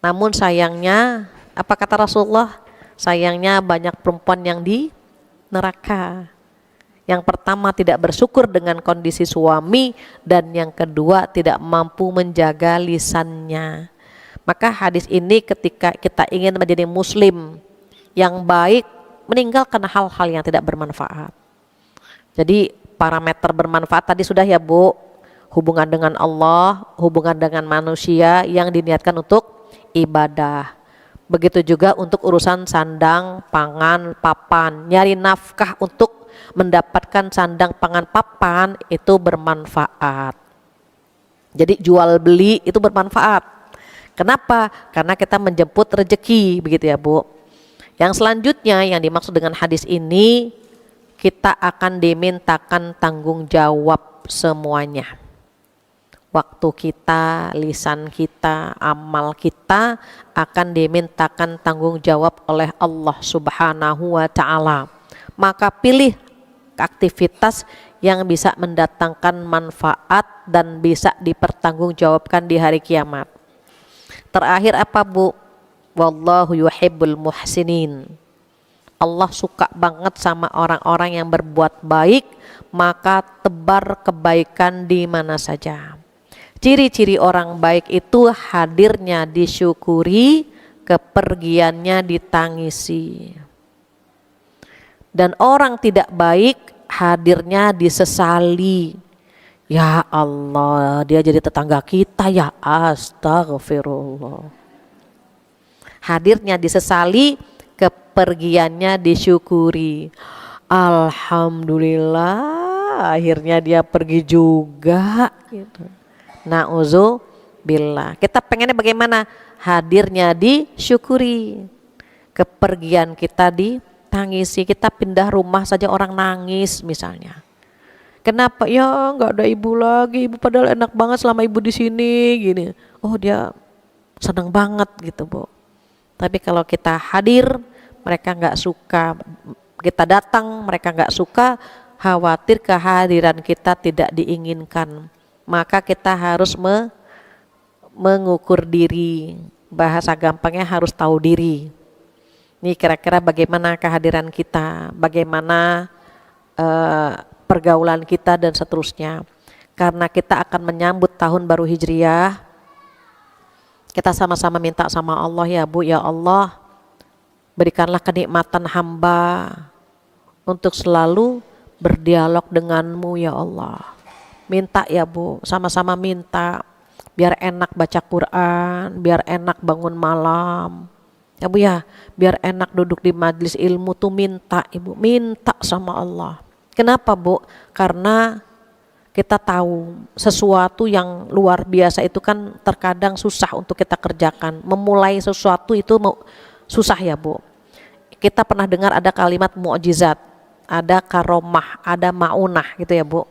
Namun sayangnya, apa kata Rasulullah? Sayangnya banyak perempuan yang di neraka. Yang pertama tidak bersyukur dengan kondisi suami, dan yang kedua tidak mampu menjaga lisannya. Maka hadis ini ketika kita ingin menjadi muslim yang baik, meninggalkan hal-hal yang tidak bermanfaat. Jadi parameter bermanfaat tadi sudah ya Bu, hubungan dengan Allah, hubungan dengan manusia yang diniatkan untuk ibadah. Begitu juga untuk urusan sandang, pangan, papan, nyari nafkah untuk mendapatkan sandang, pangan, papan itu bermanfaat. Jadi jual beli itu bermanfaat. Kenapa? Karena kita menjemput rezeki, begitu ya Bu. Yang selanjutnya yang dimaksud dengan hadis ini, kita akan dimintakan tanggung jawab semuanya. Waktu kita, lisan kita, amal kita akan dimintakan tanggung jawab oleh Allah Subhanahu wa ta'ala. Maka pilih aktivitas yang bisa mendatangkan manfaat dan bisa dipertanggungjawabkan di hari kiamat. Terakhir apa Bu? Wallahu yuhibbul muhsinin. Allah suka banget sama orang-orang yang berbuat baik, maka tebar kebaikan di mana saja. Ciri-ciri orang baik itu hadirnya disyukuri, kepergiannya ditangisi. Dan orang tidak baik hadirnya disesali. Ya Allah, dia jadi tetangga kita ya, astagfirullah. Hadirnya disesali, kepergiannya disyukuri. Alhamdulillah, akhirnya dia pergi juga gitu. Na'udzubillah. Kita pengennya bagaimana? Hadirnya disyukuri, kepergian kita ditangisi. Kita pindah rumah saja orang nangis misalnya. Kenapa? Ya nggak ada ibu lagi, ibu padahal enak banget selama ibu di sini gini. Oh dia senang banget gitu Bu. Tapi kalau kita hadir, mereka nggak suka. Kita datang, mereka nggak suka. Khawatir kehadiran kita tidak diinginkan. Maka kita harus mengukur diri. Bahasa gampangnya harus tahu diri. Ini kira-kira bagaimana kehadiran kita, bagaimana pergaulan kita dan seterusnya. Karena kita akan menyambut tahun baru Hijriah, kita sama-sama minta sama Allah ya Bu, ya Allah berikanlah kenikmatan hamba untuk selalu berdialog denganmu ya Allah. Minta ya Bu, sama-sama minta biar enak baca Quran, biar enak bangun malam ya Bu ya, biar enak duduk di majelis ilmu tuh minta Ibu, minta sama Allah. Kenapa Bu? Karena kita tahu sesuatu yang luar biasa itu kan terkadang susah untuk kita kerjakan. Memulai sesuatu itu susah ya Bu. Kita pernah dengar ada kalimat mukjizat, ada karomah, ada maunah gitu ya Bu.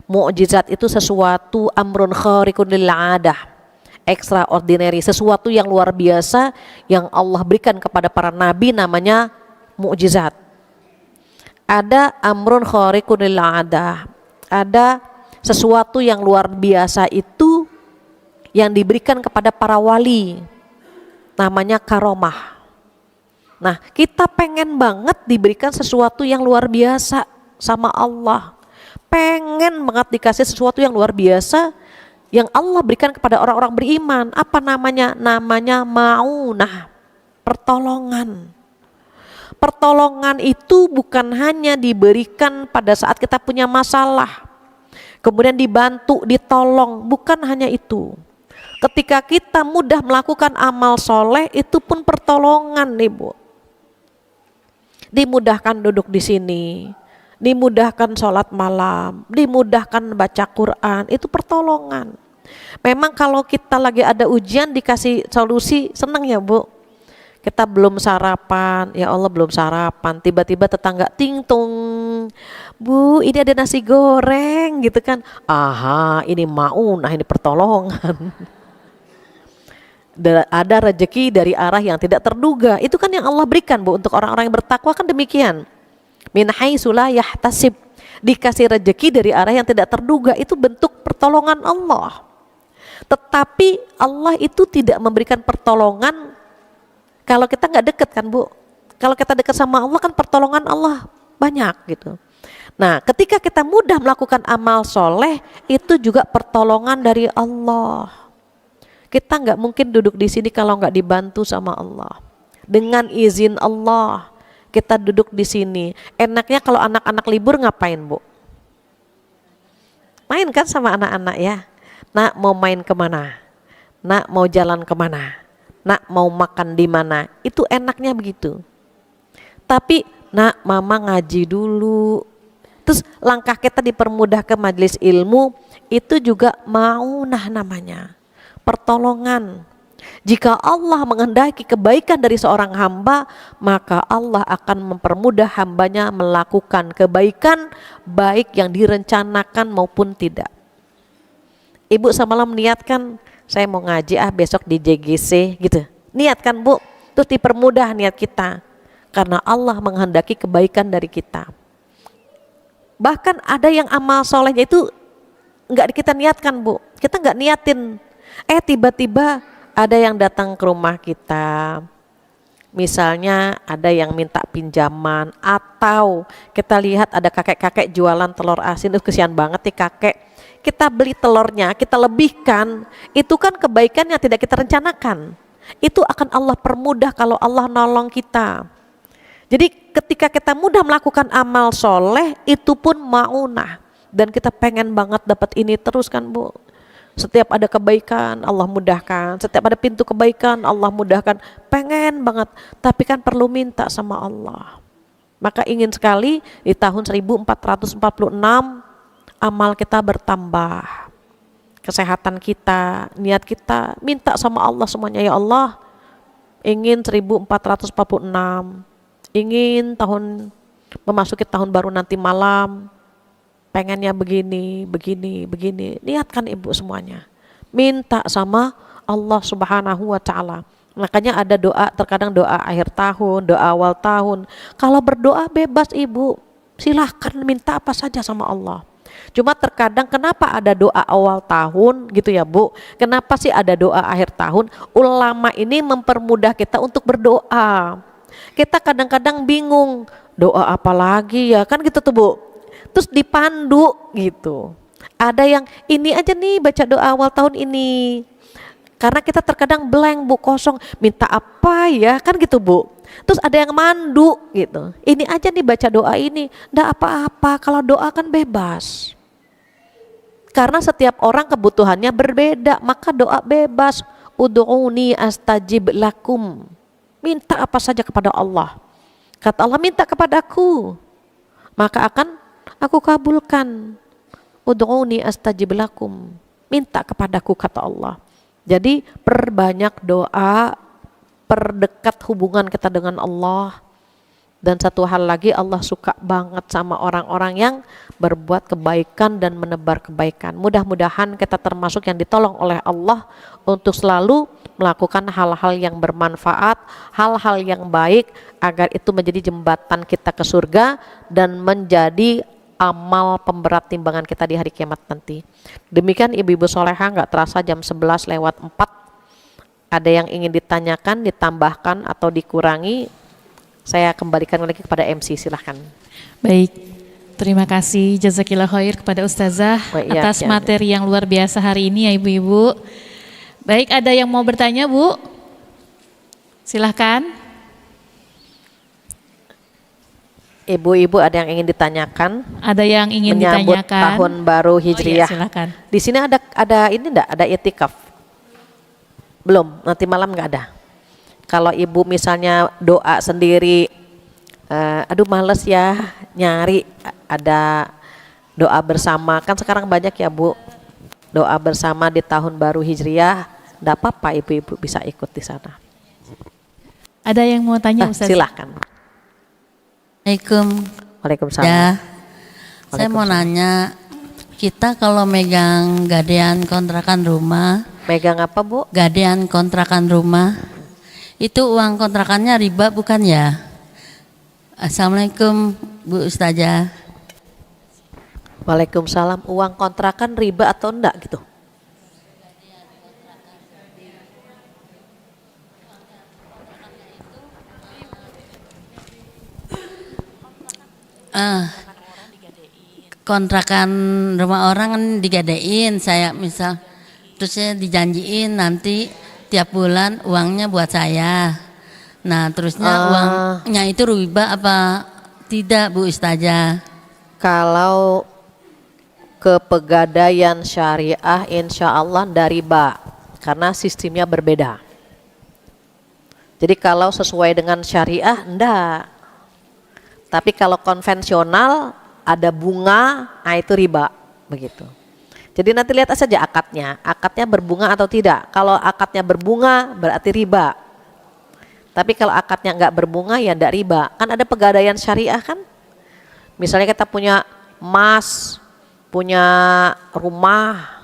Mukjizat itu sesuatu amrun khariqun lil 'adah, extraordinary, sesuatu yang luar biasa yang Allah berikan kepada para nabi, namanya mukjizat. Ada amrun khariqun lil 'adah, ada sesuatu yang luar biasa itu yang diberikan kepada para wali, namanya karomah. Nah, kita pengen banget diberikan sesuatu yang luar biasa sama Allah. Pengen banget dikasih sesuatu yang luar biasa yang Allah berikan kepada orang-orang beriman. Apa namanya? Namanya maunah, pertolongan. Pertolongan itu bukan hanya diberikan pada saat kita punya masalah, kemudian dibantu, ditolong, bukan hanya itu. Ketika kita mudah melakukan amal soleh, itu pun pertolongan, Ibu. Dimudahkan duduk di sini, dimudahkan sholat malam, dimudahkan baca Quran, itu pertolongan. Memang kalau kita lagi ada ujian dikasih solusi, senang ya Bu. Kita belum sarapan, ya Allah belum sarapan, tiba-tiba tetangga ting-tung, Bu ini ada nasi goreng gitu kan. Aha, ini maunah, ini pertolongan. Ada rezeki dari arah yang tidak terduga. Itu kan yang Allah berikan Bu, untuk orang-orang yang bertakwa kan demikian. Min haitsu la yahtasib, dikasih rezeki dari arah yang tidak terduga, itu bentuk pertolongan Allah. Tetapi Allah itu tidak memberikan pertolongan kalau kita nggak dekat kan Bu. Kalau kita dekat sama Allah kan pertolongan Allah banyak gitu. Nah ketika kita mudah melakukan amal soleh, itu juga pertolongan dari Allah. Kita nggak mungkin duduk di sini kalau nggak dibantu sama Allah. Dengan izin Allah kita duduk di sini. Enaknya kalau anak-anak libur ngapain Bu? Main kan sama anak-anak ya. Nak mau main kemana? Nak mau jalan kemana? Nak mau makan di mana? Itu enaknya begitu. Tapi nak mama ngaji dulu. Terus langkah kita dipermudah ke majelis ilmu, itu juga maunah namanya. Pertolongan. Jika Allah menghendaki kebaikan dari seorang hamba, maka Allah akan mempermudah hambanya melakukan kebaikan, baik yang direncanakan maupun tidak. Ibu semalam niatkan, saya mau ngaji besok di JGC gitu. Niatkan Bu, terus dipermudah niat kita. Karena Allah menghendaki kebaikan dari kita. Bahkan ada yang amal solehnya itu nggak kita niatkan Bu. Kita nggak niatin. Tiba-tiba ada yang datang ke rumah kita. Misalnya ada yang minta pinjaman, atau kita lihat ada kakek-kakek jualan telur asin, itu kesian banget nih kakek. Kita beli telurnya, kita lebihkan, itu kan kebaikan yang tidak kita rencanakan. Itu akan Allah permudah kalau Allah nolong kita. Jadi ketika kita mudah melakukan amal soleh, itu pun maunah. Dan kita pengen banget dapat ini terus kan Bu. Setiap ada kebaikan Allah mudahkan, setiap ada pintu kebaikan Allah mudahkan, pengen banget, tapi kan perlu minta sama Allah. Maka ingin sekali di tahun 1446 amal kita bertambah, kesehatan kita, niat kita, minta sama Allah semuanya. Ya Allah, ingin 1446, ingin memasuki tahun baru nanti malam, pengennya begini, niatkan Ibu semuanya. Minta sama Allah Subhanahu wa Ta'ala. Makanya ada doa, terkadang doa akhir tahun, doa awal tahun. Kalau berdoa bebas Ibu, silahkan minta apa saja sama Allah. Cuma terkadang kenapa ada doa awal tahun gitu ya Bu? Kenapa sih ada doa akhir tahun? Ulama ini mempermudah kita untuk berdoa. Kita kadang-kadang bingung, doa apa lagi ya? Kan gitu tuh Bu. Terus dipandu gitu. Ada yang ini aja nih baca doa awal tahun ini. Karena kita terkadang blank Bu, kosong, minta apa ya? Kan gitu Bu. Terus ada yang mandu gitu. Ini aja nih baca doa ini, enggak apa-apa, kalau doa kan bebas. Karena setiap orang kebutuhannya berbeda, maka doa bebas. Ud'uni astajib lakum. Minta apa saja kepada Allah. Kata Allah, minta kepadaku, maka akan aku kabulkan. Ud'uni astajib lakum. Minta kepadaku, kata Allah. Jadi perbanyak doa, perdekat hubungan kita dengan Allah. Dan satu hal lagi, Allah suka banget sama orang-orang yang berbuat kebaikan dan menebar kebaikan. Mudah-mudahan kita termasuk yang ditolong oleh Allah untuk selalu melakukan hal-hal yang bermanfaat, hal-hal yang baik, agar itu menjadi jembatan kita ke surga dan menjadi amal pemberat timbangan kita di hari kiamat nanti. Demikian ibu-ibu soleha, nggak terasa jam 11:04. Ada yang ingin ditanyakan, ditambahkan atau dikurangi? Saya kembalikan lagi kepada MC, silahkan. Baik, Terima kasih jazakillah khair kepada Ustazah Wa iya, atas iya. materi yang luar biasa hari ini ya Ibu-ibu. Baik, ada yang mau bertanya Bu? Silahkan. Ibu-ibu ada yang ingin ditanyakan Ada yang ingin menyambut ditanyakan? tahun baru Oh iya, Hijriah. silakan. Di sini ada ini enggak? Ada itikaf? Belum, nanti malam nggak ada. Kalau ibu misalnya doa sendiri, aduh males ya nyari, ada doa bersama. Kan sekarang banyak ya Bu, doa bersama di tahun baru Hijriah. Enggak apa-apa ibu-ibu bisa ikut di sana. Ada yang mau tanya Ustaz? Silahkan. Assalamualaikum. Waalaikumsalam. Ya, saya mau nanya, kita kalau megang gadean kontrakan rumah, Megang apa Bu? gadean kontrakan rumah, itu uang kontrakannya riba bukan ya? Assalamualaikum Bu Ustazah. Waalaikumsalam. Uang kontrakan riba atau enggak gitu? Kontrakan rumah orang kan digadein, saya misal, terus saya dijanjiin nanti tiap bulan uangnya buat saya. Nah terusnya uangnya itu riba apa tidak Bu Ustazah? Kalau ke pegadaian syariah insya Allah dari riba karena sistemnya berbeda. Jadi kalau sesuai dengan syariah enggak. Tapi kalau konvensional ada bunga, nah itu riba begitu. Jadi nanti lihat saja akadnya berbunga atau tidak. Kalau akadnya berbunga berarti riba. Tapi kalau akadnya enggak berbunga ya enggak riba. Kan ada pegadaian syariah kan? Misalnya kita punya emas, punya rumah,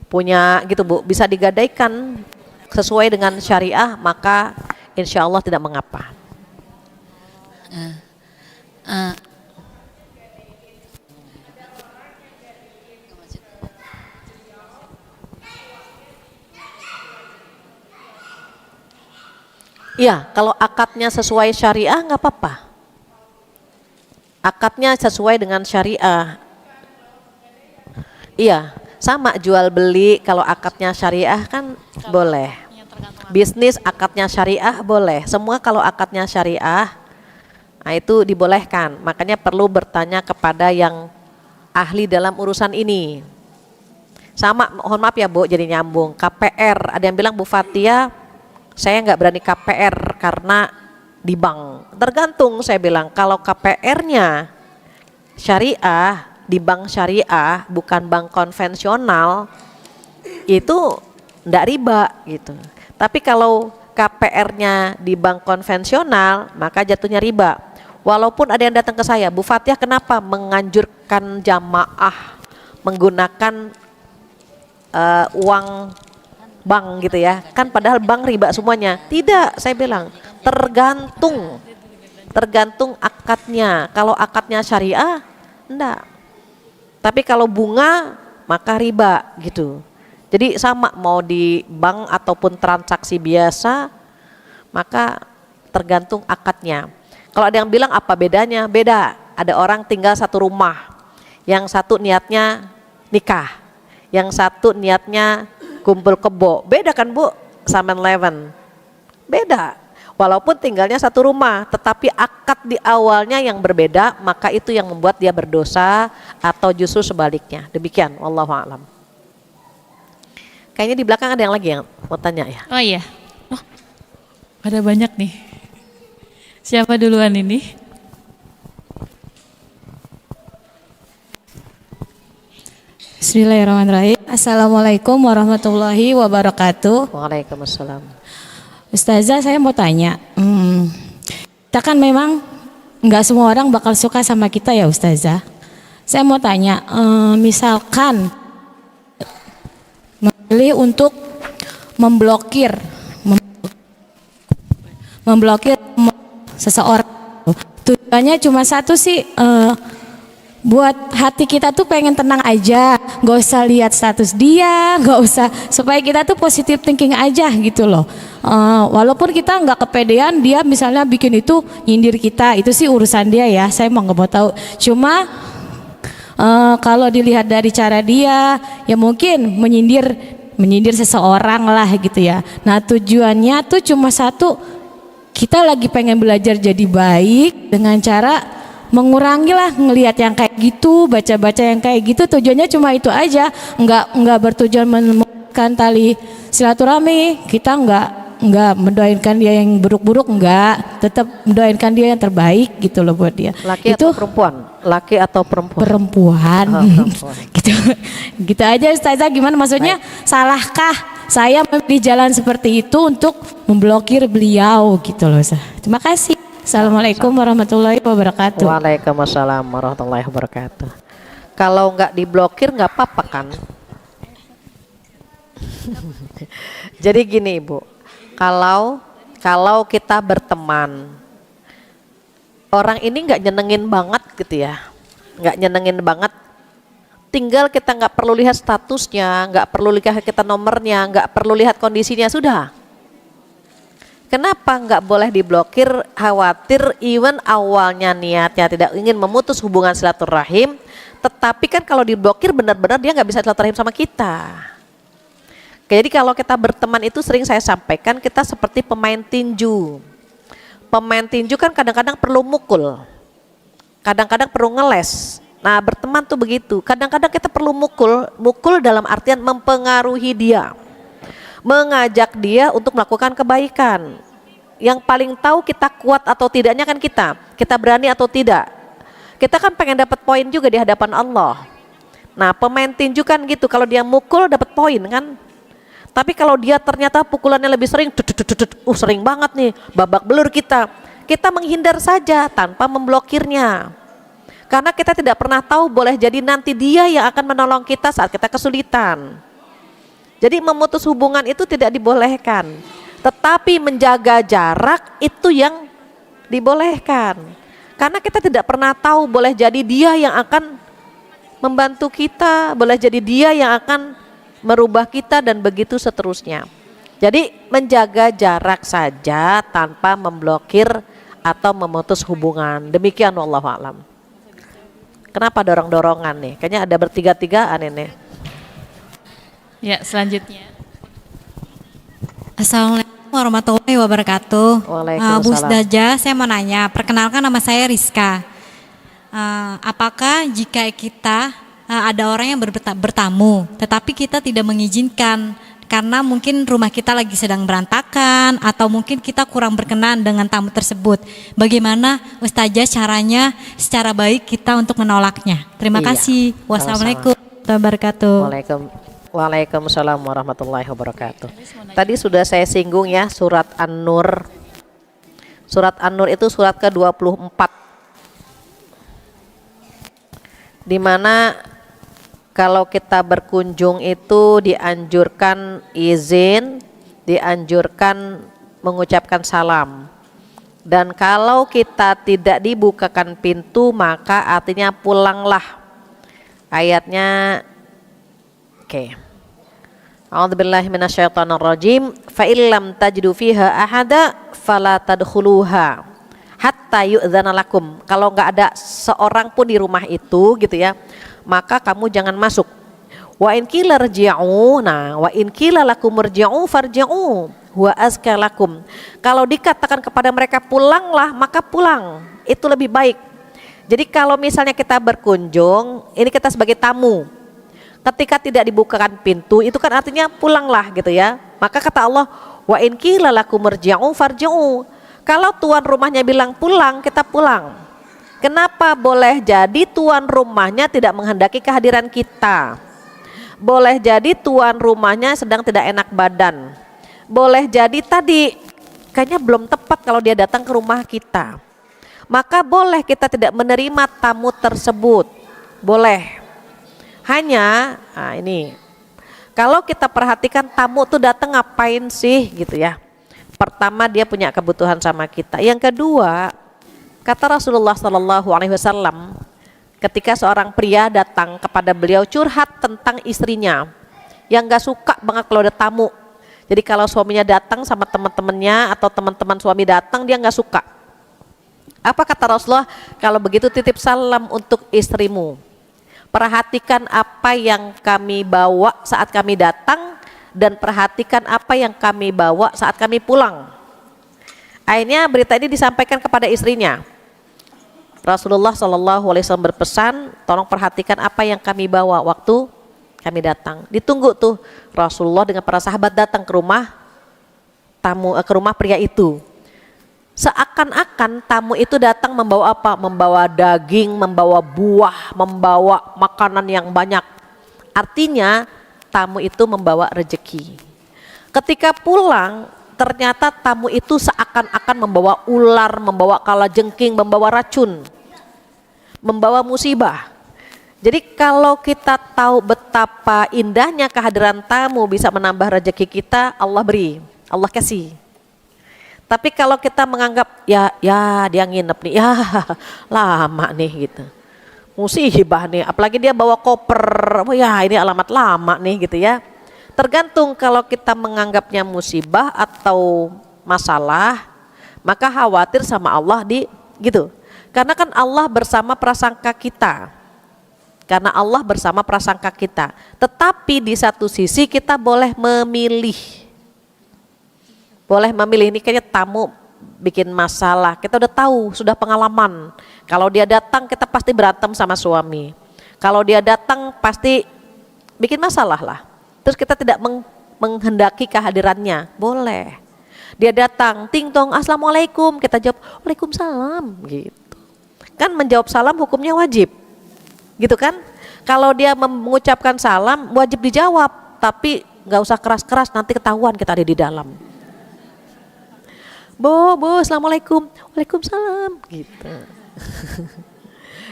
punya gitu Bu, bisa digadaikan sesuai dengan syariah, maka insya Allah tidak mengapa. Iya, kalau akadnya sesuai syariah nggak apa-apa. Akadnya sesuai dengan syariah. Iya, sama jual beli kalau akadnya syariah kan boleh. Bisnis akadnya syariah boleh. Semua kalau akadnya syariah, nah itu dibolehkan. Makanya perlu bertanya kepada yang ahli dalam urusan ini. Sama, mohon maaf ya Bu, jadi nyambung. KPR, ada yang bilang Bu Fatia, saya nggak berani KPR karena di bank. Tergantung, saya bilang kalau KPR-nya syariah di bank syariah bukan bank konvensional itu ndak riba gitu. Tapi kalau KPR-nya di bank konvensional maka jatuhnya riba. Walaupun ada yang datang ke saya, Bu Fatia kenapa menganjurkan jamaah menggunakan uang bank gitu ya? Kan padahal bank riba semuanya. Tidak, saya bilang tergantung akadnya. Kalau akadnya syariah enggak. Tapi kalau bunga maka riba gitu. Jadi sama mau di bank ataupun transaksi biasa maka tergantung akadnya. Kalau ada yang bilang apa bedanya? Beda. Ada orang tinggal satu rumah. Yang satu niatnya nikah. Yang satu niatnya kumpul kebo. Beda kan Bu? 7-Eleven. Beda. Walaupun tinggalnya satu rumah, tetapi akad di awalnya yang berbeda, maka itu yang membuat dia berdosa atau justru sebaliknya. Demikian, wallahu a'lam. Kayaknya di belakang ada yang lagi yang mau tanya ya. Oh iya. Oh, ada banyak nih. Siapa duluan ini? Bismillahirrahmanirrahim. Assalamualaikum warahmatullahi wabarakatuh. Waalaikumsalam. Ustazah, saya mau tanya, kita kan memang nggak semua orang bakal suka sama kita ya Ustazah. Saya mau tanya, misalkan memilih untuk memblokir seseorang, tujuannya cuma satu sih, buat hati kita tuh pengen tenang aja, gak usah lihat status dia, gak usah, supaya kita tuh positive thinking aja gitu loh. Walaupun kita nggak kepedean, dia misalnya bikin itu nyindir kita, itu sih urusan dia ya, saya mau nggak mau tahu. Cuma kalau dilihat dari cara dia, ya mungkin menyindir seseorang lah gitu ya. Nah tujuannya tuh cuma satu, kita lagi pengen belajar jadi baik dengan cara mengurangi lah ngelihat yang kayak gitu, baca-baca yang kayak gitu. Tujuannya cuma itu aja, nggak bertujuan menemukan tali silaturahmi. Kita nggak mendoainkan dia yang buruk-buruk, nggak, tetap mendoainkan dia yang terbaik gitu loh buat dia. Laki itu atau perempuan? Laki atau perempuan? Perempuan. Oh, perempuan. Gitu aja Ustazah. Gimana maksudnya? Salahkah saya memilih jalan seperti itu untuk memblokir beliau gitu loh Ustaz. Terima kasih. Assalamualaikum warahmatullahi wabarakatuh. Waalaikumsalam warahmatullahi wabarakatuh. Kalau nggak diblokir nggak apa-apa kan? Jadi gini Ibu, kalau kita berteman, orang ini nggak nyenengin banget gitu ya, nggak nyenengin banget. Tinggal kita nggak perlu lihat statusnya, nggak perlu lihat kita nomornya, nggak perlu lihat kondisinya, sudah. Kenapa nggak boleh diblokir? Khawatir even awalnya niatnya tidak ingin memutus hubungan silaturahim, tetapi kan kalau diblokir benar-benar dia nggak bisa silaturahim sama kita. Jadi kalau kita berteman itu sering saya sampaikan kita seperti pemain tinju. Pemain tinju kan kadang-kadang perlu mukul, kadang-kadang perlu ngeles. Nah berteman tuh begitu, kadang-kadang kita perlu mukul dalam artian mempengaruhi dia, mengajak dia untuk melakukan kebaikan. Yang paling tahu kita kuat atau tidaknya kan kita berani atau tidak. Kita kan pengen dapat poin juga di hadapan Allah. Nah pemain tinju kan gitu, kalau dia mukul dapat poin kan. Tapi kalau dia ternyata pukulannya lebih sering, sering banget nih, babak belur kita menghindar saja tanpa memblokirnya. Karena kita tidak pernah tahu, boleh jadi nanti dia yang akan menolong kita saat kita kesulitan. Jadi memutus hubungan itu tidak dibolehkan, tetapi menjaga jarak itu yang dibolehkan. Karena kita tidak pernah tahu, boleh jadi dia yang akan membantu kita, boleh jadi dia yang akan merubah kita dan begitu seterusnya. Jadi menjaga jarak saja tanpa memblokir atau memutus hubungan. Demikian wallahu a'lam. Kenapa dorong-dorongan nih? Kayaknya ada bertiga-tigaan ini. Ya, selanjutnya. Assalamualaikum warahmatullahi wabarakatuh. Waalaikumsalam. Bu Ustazah, saya mau nanya, perkenalkan nama saya Rizka. Apakah jika kita ada orang yang bertamu, tetapi kita tidak mengizinkan karena mungkin rumah kita lagi sedang berantakan atau mungkin kita kurang berkenan dengan tamu tersebut, bagaimana Ustazah caranya secara baik kita untuk menolaknya? Terima Iya, kasih. Wassalamualaikum warahmatullahi wabarakatuh. Waalaikumsalam warahmatullahi wabarakatuh. Tadi sudah saya singgung ya, surat An-Nur. Surat An-Nur itu surat ke-24, di mana kalau kita berkunjung itu dianjurkan izin, dianjurkan mengucapkan salam. Dan kalau kita tidak dibukakan pintu maka artinya pulanglah. Ayatnya oke. A'udzubillahi minasyaitonirrajim. Fa illam tajidu fiha ahada fala tadkhuluha hatta yu'dzana lakum. Kalau enggak ada seorang pun di rumah itu gitu ya, maka kamu jangan masuk. Wa in qila rji'u, nah wa in qila lakum irji'u farji'u wa azka lakum. Kalau dikatakan kepada mereka pulanglah, maka pulang. Itu lebih baik. Jadi kalau misalnya kita berkunjung, ini kita sebagai tamu. Ketika tidak dibukakan pintu, itu kan artinya pulanglah gitu ya. Maka kata Allah, wa in qila lakum irji'u farji'u. Kalau tuan rumahnya bilang pulang, kita pulang. Kenapa? Boleh jadi tuan rumahnya tidak menghendaki kehadiran kita. Boleh jadi tuan rumahnya sedang tidak enak badan. Boleh jadi tadi kayaknya belum tepat kalau dia datang ke rumah kita. Maka boleh kita tidak menerima tamu tersebut. Boleh. Hanya, nah ini, kalau kita perhatikan tamu tuh datang ngapain sih gitu ya. Pertama dia punya kebutuhan sama kita. Yang kedua, kata Rasulullah SAW, ketika seorang pria datang kepada beliau curhat tentang istrinya yang gak suka banget kalau ada tamu. Jadi kalau suaminya datang sama teman-temannya atau teman-teman suami datang, dia gak suka. Apa kata Rasulullah? Kalau begitu titip salam untuk istrimu. Perhatikan apa yang kami bawa saat kami datang dan perhatikan apa yang kami bawa saat kami pulang. Akhirnya berita ini disampaikan kepada istrinya. Rasulullah SAW berpesan, tolong perhatikan apa yang kami bawa waktu kami datang. Ditunggu tuh Rasulullah dengan para sahabat datang ke rumah ke rumah pria itu. Seakan-akan tamu itu datang membawa apa? Membawa daging, membawa buah, membawa makanan yang banyak. Artinya tamu itu membawa rezeki. Ketika pulang, ternyata tamu itu seakan-akan membawa ular, membawa kalajengking, membawa racun, membawa musibah. Jadi kalau kita tahu betapa indahnya kehadiran tamu bisa menambah rezeki kita, Allah beri, Allah kasih. Tapi kalau kita menganggap ya dia nginep nih, ya lama nih gitu, musibah nih, apalagi dia bawa koper, oh ya ini alamat lama nih gitu ya. Tergantung kalau kita menganggapnya musibah atau masalah, maka khawatir sama Allah gitu. Karena kan Allah bersama prasangka kita. Karena Allah bersama prasangka kita. Tetapi di satu sisi kita boleh memilih. Boleh memilih, ini kayaknya tamu bikin masalah. Kita udah tahu, sudah pengalaman. Kalau dia datang kita pasti berantem sama suami. Kalau dia datang pasti bikin masalah lah. Terus kita tidak menghendaki kehadirannya, boleh. Dia datang, ting tong, assalamualaikum, kita jawab, waalaikumsalam, gitu. Kan menjawab salam hukumnya wajib, gitu kan? Kalau dia mengucapkan salam, wajib dijawab, tapi nggak usah keras-keras, nanti ketahuan kita ada di dalam. Bu, assalamualaikum, waalaikumsalam, gitu.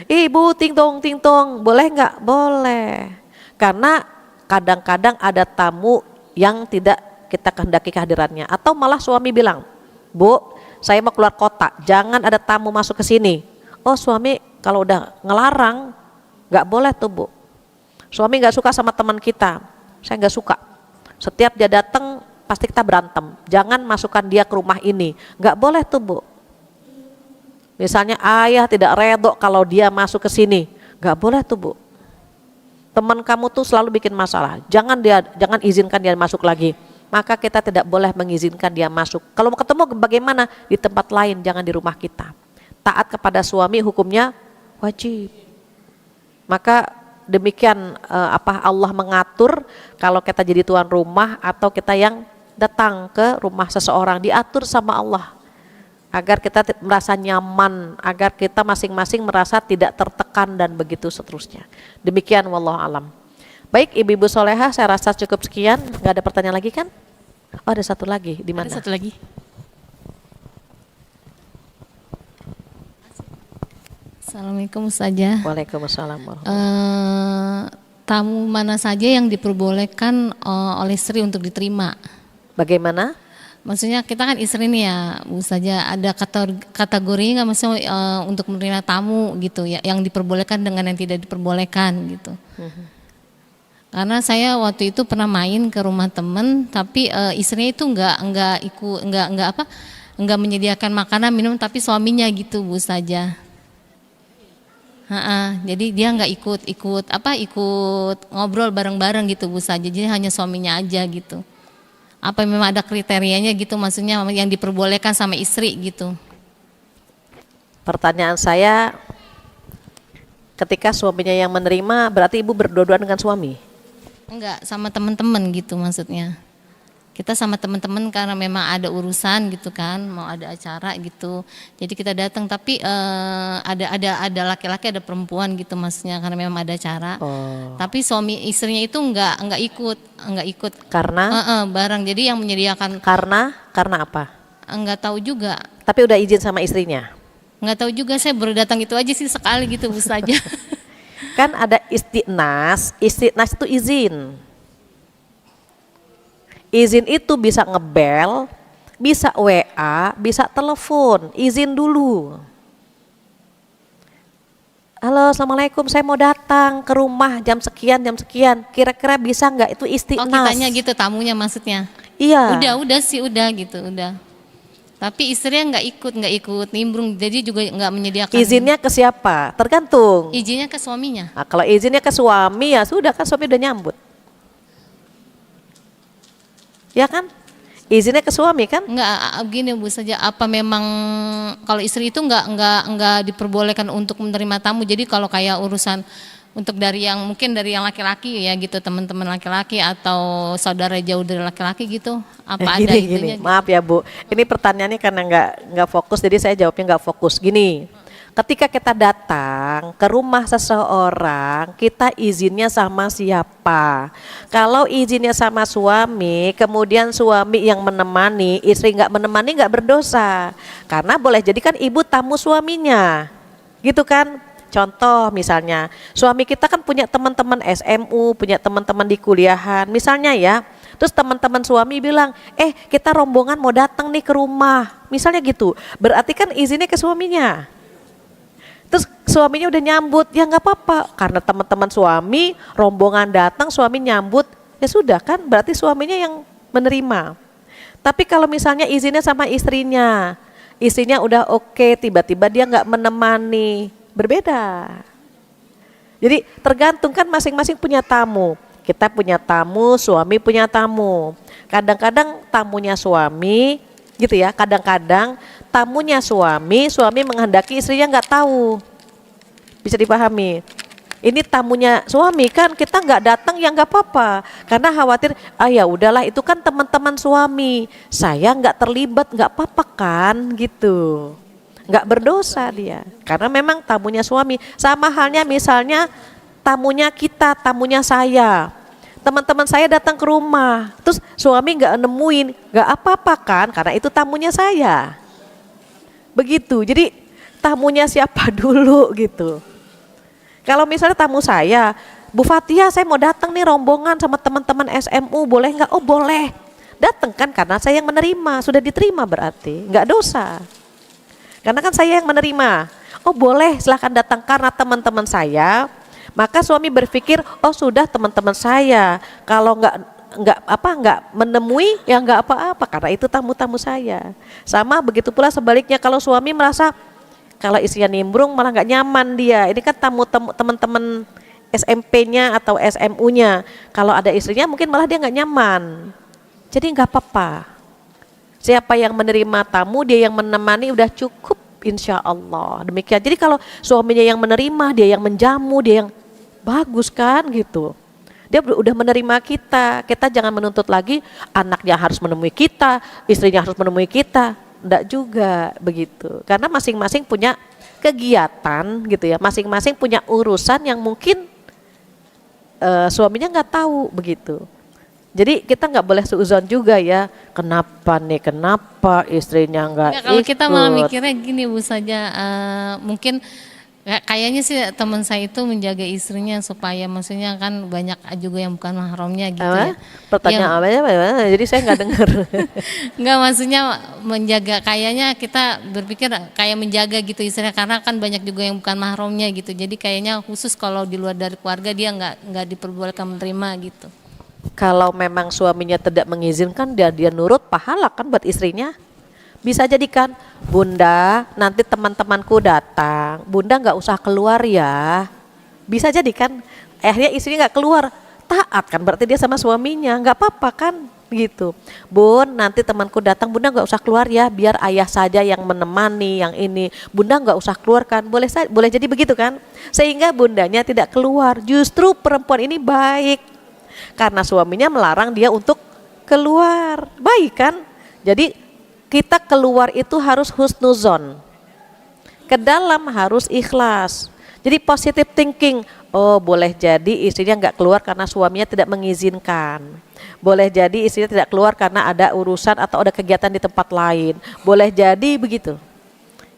Ibu, ting tong, boleh nggak? Boleh, karena kadang-kadang ada tamu yang tidak kita kehendaki kehadirannya, atau malah suami bilang, Bu, saya mau keluar kota, jangan ada tamu masuk ke sini. Oh suami kalau udah ngelarang, nggak boleh tuh Bu. Suami nggak suka sama teman kita, saya nggak suka. Setiap dia datang pasti kita berantem. Jangan masukkan dia ke rumah ini, nggak boleh tuh Bu. Misalnya ayah tidak redho kalau dia masuk ke sini, nggak boleh tuh Bu. Teman kamu tuh selalu bikin masalah, jangan izinkan dia masuk lagi. Maka kita tidak boleh mengizinkan dia masuk. Kalau mau ketemu bagaimana? Di tempat lain, jangan di rumah kita. Taat kepada suami hukumnya wajib. Maka demikian Allah mengatur kalau kita jadi tuan rumah atau kita yang datang ke rumah seseorang, diatur sama Allah agar kita merasa nyaman, agar kita masing-masing merasa tidak tertekan dan begitu seterusnya. Demikian wallahu alam. Baik Ibu-ibu solehah, saya rasa cukup sekian. Nggak ada pertanyaan lagi kan? Oh ada satu lagi, di mana? Ada satu lagi. Assalamualaikum Ustazah. Waalaikumsalam warahmatullahi. Tamu mana saja yang diperbolehkan oleh istri untuk diterima? Bagaimana? Maksudnya kita kan istri nih ya, Ustazah, ada kategori nggak maksudnya untuk menerima tamu gitu ya, yang diperbolehkan dengan yang tidak diperbolehkan gitu. Karena saya waktu itu pernah main ke rumah temen, tapi istrinya itu nggak menyediakan makanan minum, tapi suaminya gitu Bu Ustazah. Jadi dia nggak ikut ngobrol bareng-bareng gitu Bu Ustazah, jadi hanya suaminya aja gitu. Apa memang ada kriterianya gitu, maksudnya yang diperbolehkan sama istri gitu? Pertanyaan saya, ketika suaminya yang menerima, berarti ibu berdua-duaan dengan suami? Enggak, sama teman-teman gitu maksudnya. Kita sama teman-teman karena memang ada urusan gitu kan, mau ada acara gitu. Jadi kita datang, tapi ada laki-laki, ada perempuan gitu maksudnya, karena memang ada acara. Tapi suami istrinya itu enggak ikut. Karena? Bareng. Jadi yang menyediakan. Karena apa? Enggak tahu juga. Tapi udah izin sama istrinya? Enggak tahu juga, saya baru datang itu aja sih sekali gitu Bu saja. Kan ada istiqnas itu izin. Izin itu bisa ngebel, bisa WA, bisa telepon, izin dulu. Halo, assalamualaikum, saya mau datang ke rumah jam sekian, kira-kira bisa nggak? Itu istiqnas. Oh kitanya gitu, tamunya maksudnya? Iya. Udah sih, udah gitu, udah. Tapi istrinya nggak ikut nimbrung, jadi juga nggak menyediakan. Izinnya ke siapa? Tergantung. Izinnya ke suaminya. Nah, kalau izinnya ke suami ya sudah kan suami udah nyambut. Ya kan? Izinnya ke suami kan? Nggak gini Bu saja, apa memang kalau istri itu nggak diperbolehkan untuk menerima tamu. Jadi kalau kayak urusan untuk dari yang mungkin dari yang laki-laki ya gitu, teman-teman laki-laki atau saudara jauh dari laki-laki gitu, apa ada itunya? Maaf ya Bu, ini pertanyaannya karena nggak fokus, jadi saya jawabnya nggak fokus. Gini, ketika kita datang ke rumah seseorang, kita izinnya sama siapa? Kalau izinnya sama suami, kemudian suami yang menemani, istri nggak menemani nggak berdosa, karena boleh jadi kan ibu tamu suaminya, gitu kan? Contoh misalnya, suami kita kan punya teman-teman SMU, punya teman-teman di kuliahan, misalnya ya. Terus teman-teman suami bilang, kita rombongan mau datang nih ke rumah, misalnya gitu. Berarti kan izinnya ke suaminya. Terus suaminya udah nyambut, ya nggak apa-apa. Karena teman-teman suami, rombongan datang, suami nyambut, ya sudah kan, berarti suaminya yang menerima. Tapi kalau misalnya izinnya sama istrinya udah oke, tiba-tiba dia nggak menemani, berbeda. Jadi tergantung kan masing-masing punya tamu. Kita punya tamu, suami punya tamu. Kadang-kadang tamunya suami gitu ya, kadang-kadang tamunya suami menghendaki istrinya nggak tahu. Bisa dipahami. Ini tamunya suami kan, kita nggak datang ya nggak apa-apa. Karena khawatir, ya udahlah itu kan teman-teman suami. Saya nggak terlibat, nggak apa-apa kan gitu. Nggak berdosa dia, karena memang tamunya suami. Sama halnya misalnya tamunya kita, tamunya saya, teman-teman saya datang ke rumah, terus suami nggak nemuin, nggak apa-apa kan, karena itu tamunya saya. Begitu, jadi tamunya siapa dulu gitu. Kalau misalnya tamu saya, Bu Fatia saya mau datang nih rombongan sama teman-teman SMU, boleh nggak? Oh boleh, datang kan karena saya yang menerima, sudah diterima berarti, nggak dosa. Karena kan saya yang menerima. Oh boleh, silahkan datang karena teman-teman saya. Maka suami berpikir, oh sudah teman-teman saya. Kalau nggak menemui ya nggak apa-apa karena itu tamu-tamu saya. Sama begitu pula sebaliknya, kalau suami merasa kalau istrinya nimbrung malah nggak nyaman dia. Ini kan teman-teman SMP-nya atau SMU-nya. Kalau ada istrinya mungkin malah dia nggak nyaman. Jadi nggak apa-apa. Siapa yang menerima tamu, dia yang menemani udah cukup insya Allah. Demikian. Jadi kalau suaminya yang menerima, dia yang menjamu, dia yang bagus kan gitu. Dia udah menerima kita. Kita jangan menuntut lagi anaknya harus menemui kita, istrinya harus menemui kita. Enggak juga begitu. Karena masing-masing punya kegiatan gitu ya. Masing-masing punya urusan yang mungkin suaminya nggak tahu begitu. Jadi kita nggak boleh suuzon juga ya, kenapa istrinya nggak ikut. Kalau kita malah mikirnya gini Bu saja, mungkin kayaknya sih teman saya itu menjaga istrinya supaya maksudnya kan banyak juga yang bukan mahramnya gitu ya. Pertanyaan apa? Jadi saya nggak dengar. Nggak, maksudnya menjaga, kayaknya kita berpikir kayak menjaga gitu istrinya karena kan banyak juga yang bukan mahramnya gitu. Jadi kayaknya khusus kalau di luar dari keluarga dia nggak diperbolehkan menerima gitu. Kalau memang suaminya tidak mengizinkan, dia nurut, pahala kan buat istrinya. Bisa jadikan, Bunda nanti teman-temanku datang, Bunda nggak usah keluar ya. Bisa jadikan, akhirnya istrinya nggak keluar, taat kan berarti dia sama suaminya, nggak apa-apa kan gitu. Bun nanti temanku datang, Bunda nggak usah keluar ya, biar ayah saja yang menemani yang ini. Bunda nggak usah keluar kan, boleh jadi begitu kan. Sehingga bundanya tidak keluar. Justru perempuan ini baik. Karena suaminya melarang dia untuk keluar, baik kan? Jadi kita keluar itu harus husnuzon, ke dalam harus ikhlas. Jadi positive thinking. Oh boleh jadi istrinya nggak keluar karena suaminya tidak mengizinkan. Boleh jadi istrinya tidak keluar karena ada urusan atau ada kegiatan di tempat lain. Boleh jadi begitu.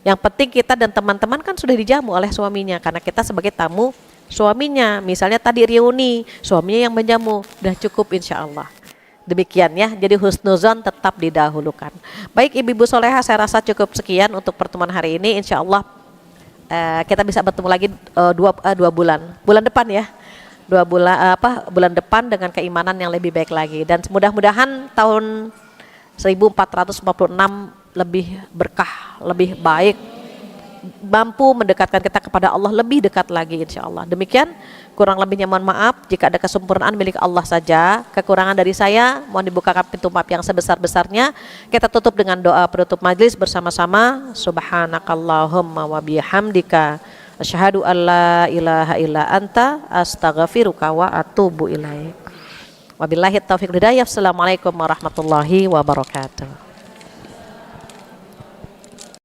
Yang penting kita dan teman-teman kan sudah dijamu oleh suaminya karena kita sebagai tamu suaminya. Misalnya tadi reuni, suaminya yang menjamu, udah cukup insya Allah. Demikian ya, jadi husnuzon tetap didahulukan. Baik Ibu-Ibu Soleha, saya rasa cukup sekian untuk pertemuan hari ini. Insya Allah kita bisa bertemu lagi dua bulan depan ya. Bulan depan dengan keimanan yang lebih baik lagi. Dan mudah-mudahan tahun 1446 lebih berkah, lebih baik, mampu mendekatkan kita kepada Allah lebih dekat lagi insya Allah. Demikian, kurang lebihnya mohon maaf. Jika ada kesempurnaan milik Allah saja, kekurangan dari saya mohon dibukakan pintu maaf yang sebesar-besarnya. Kita tutup dengan doa penutup majlis bersama-sama. Subhanakallahumma wa bihamdika asyhadu an la ilaha illa anta astaghfiruka wa atubu ilaik. Wabillahi taufiq hidayah. Assalamualaikum warahmatullahi wabarakatuh.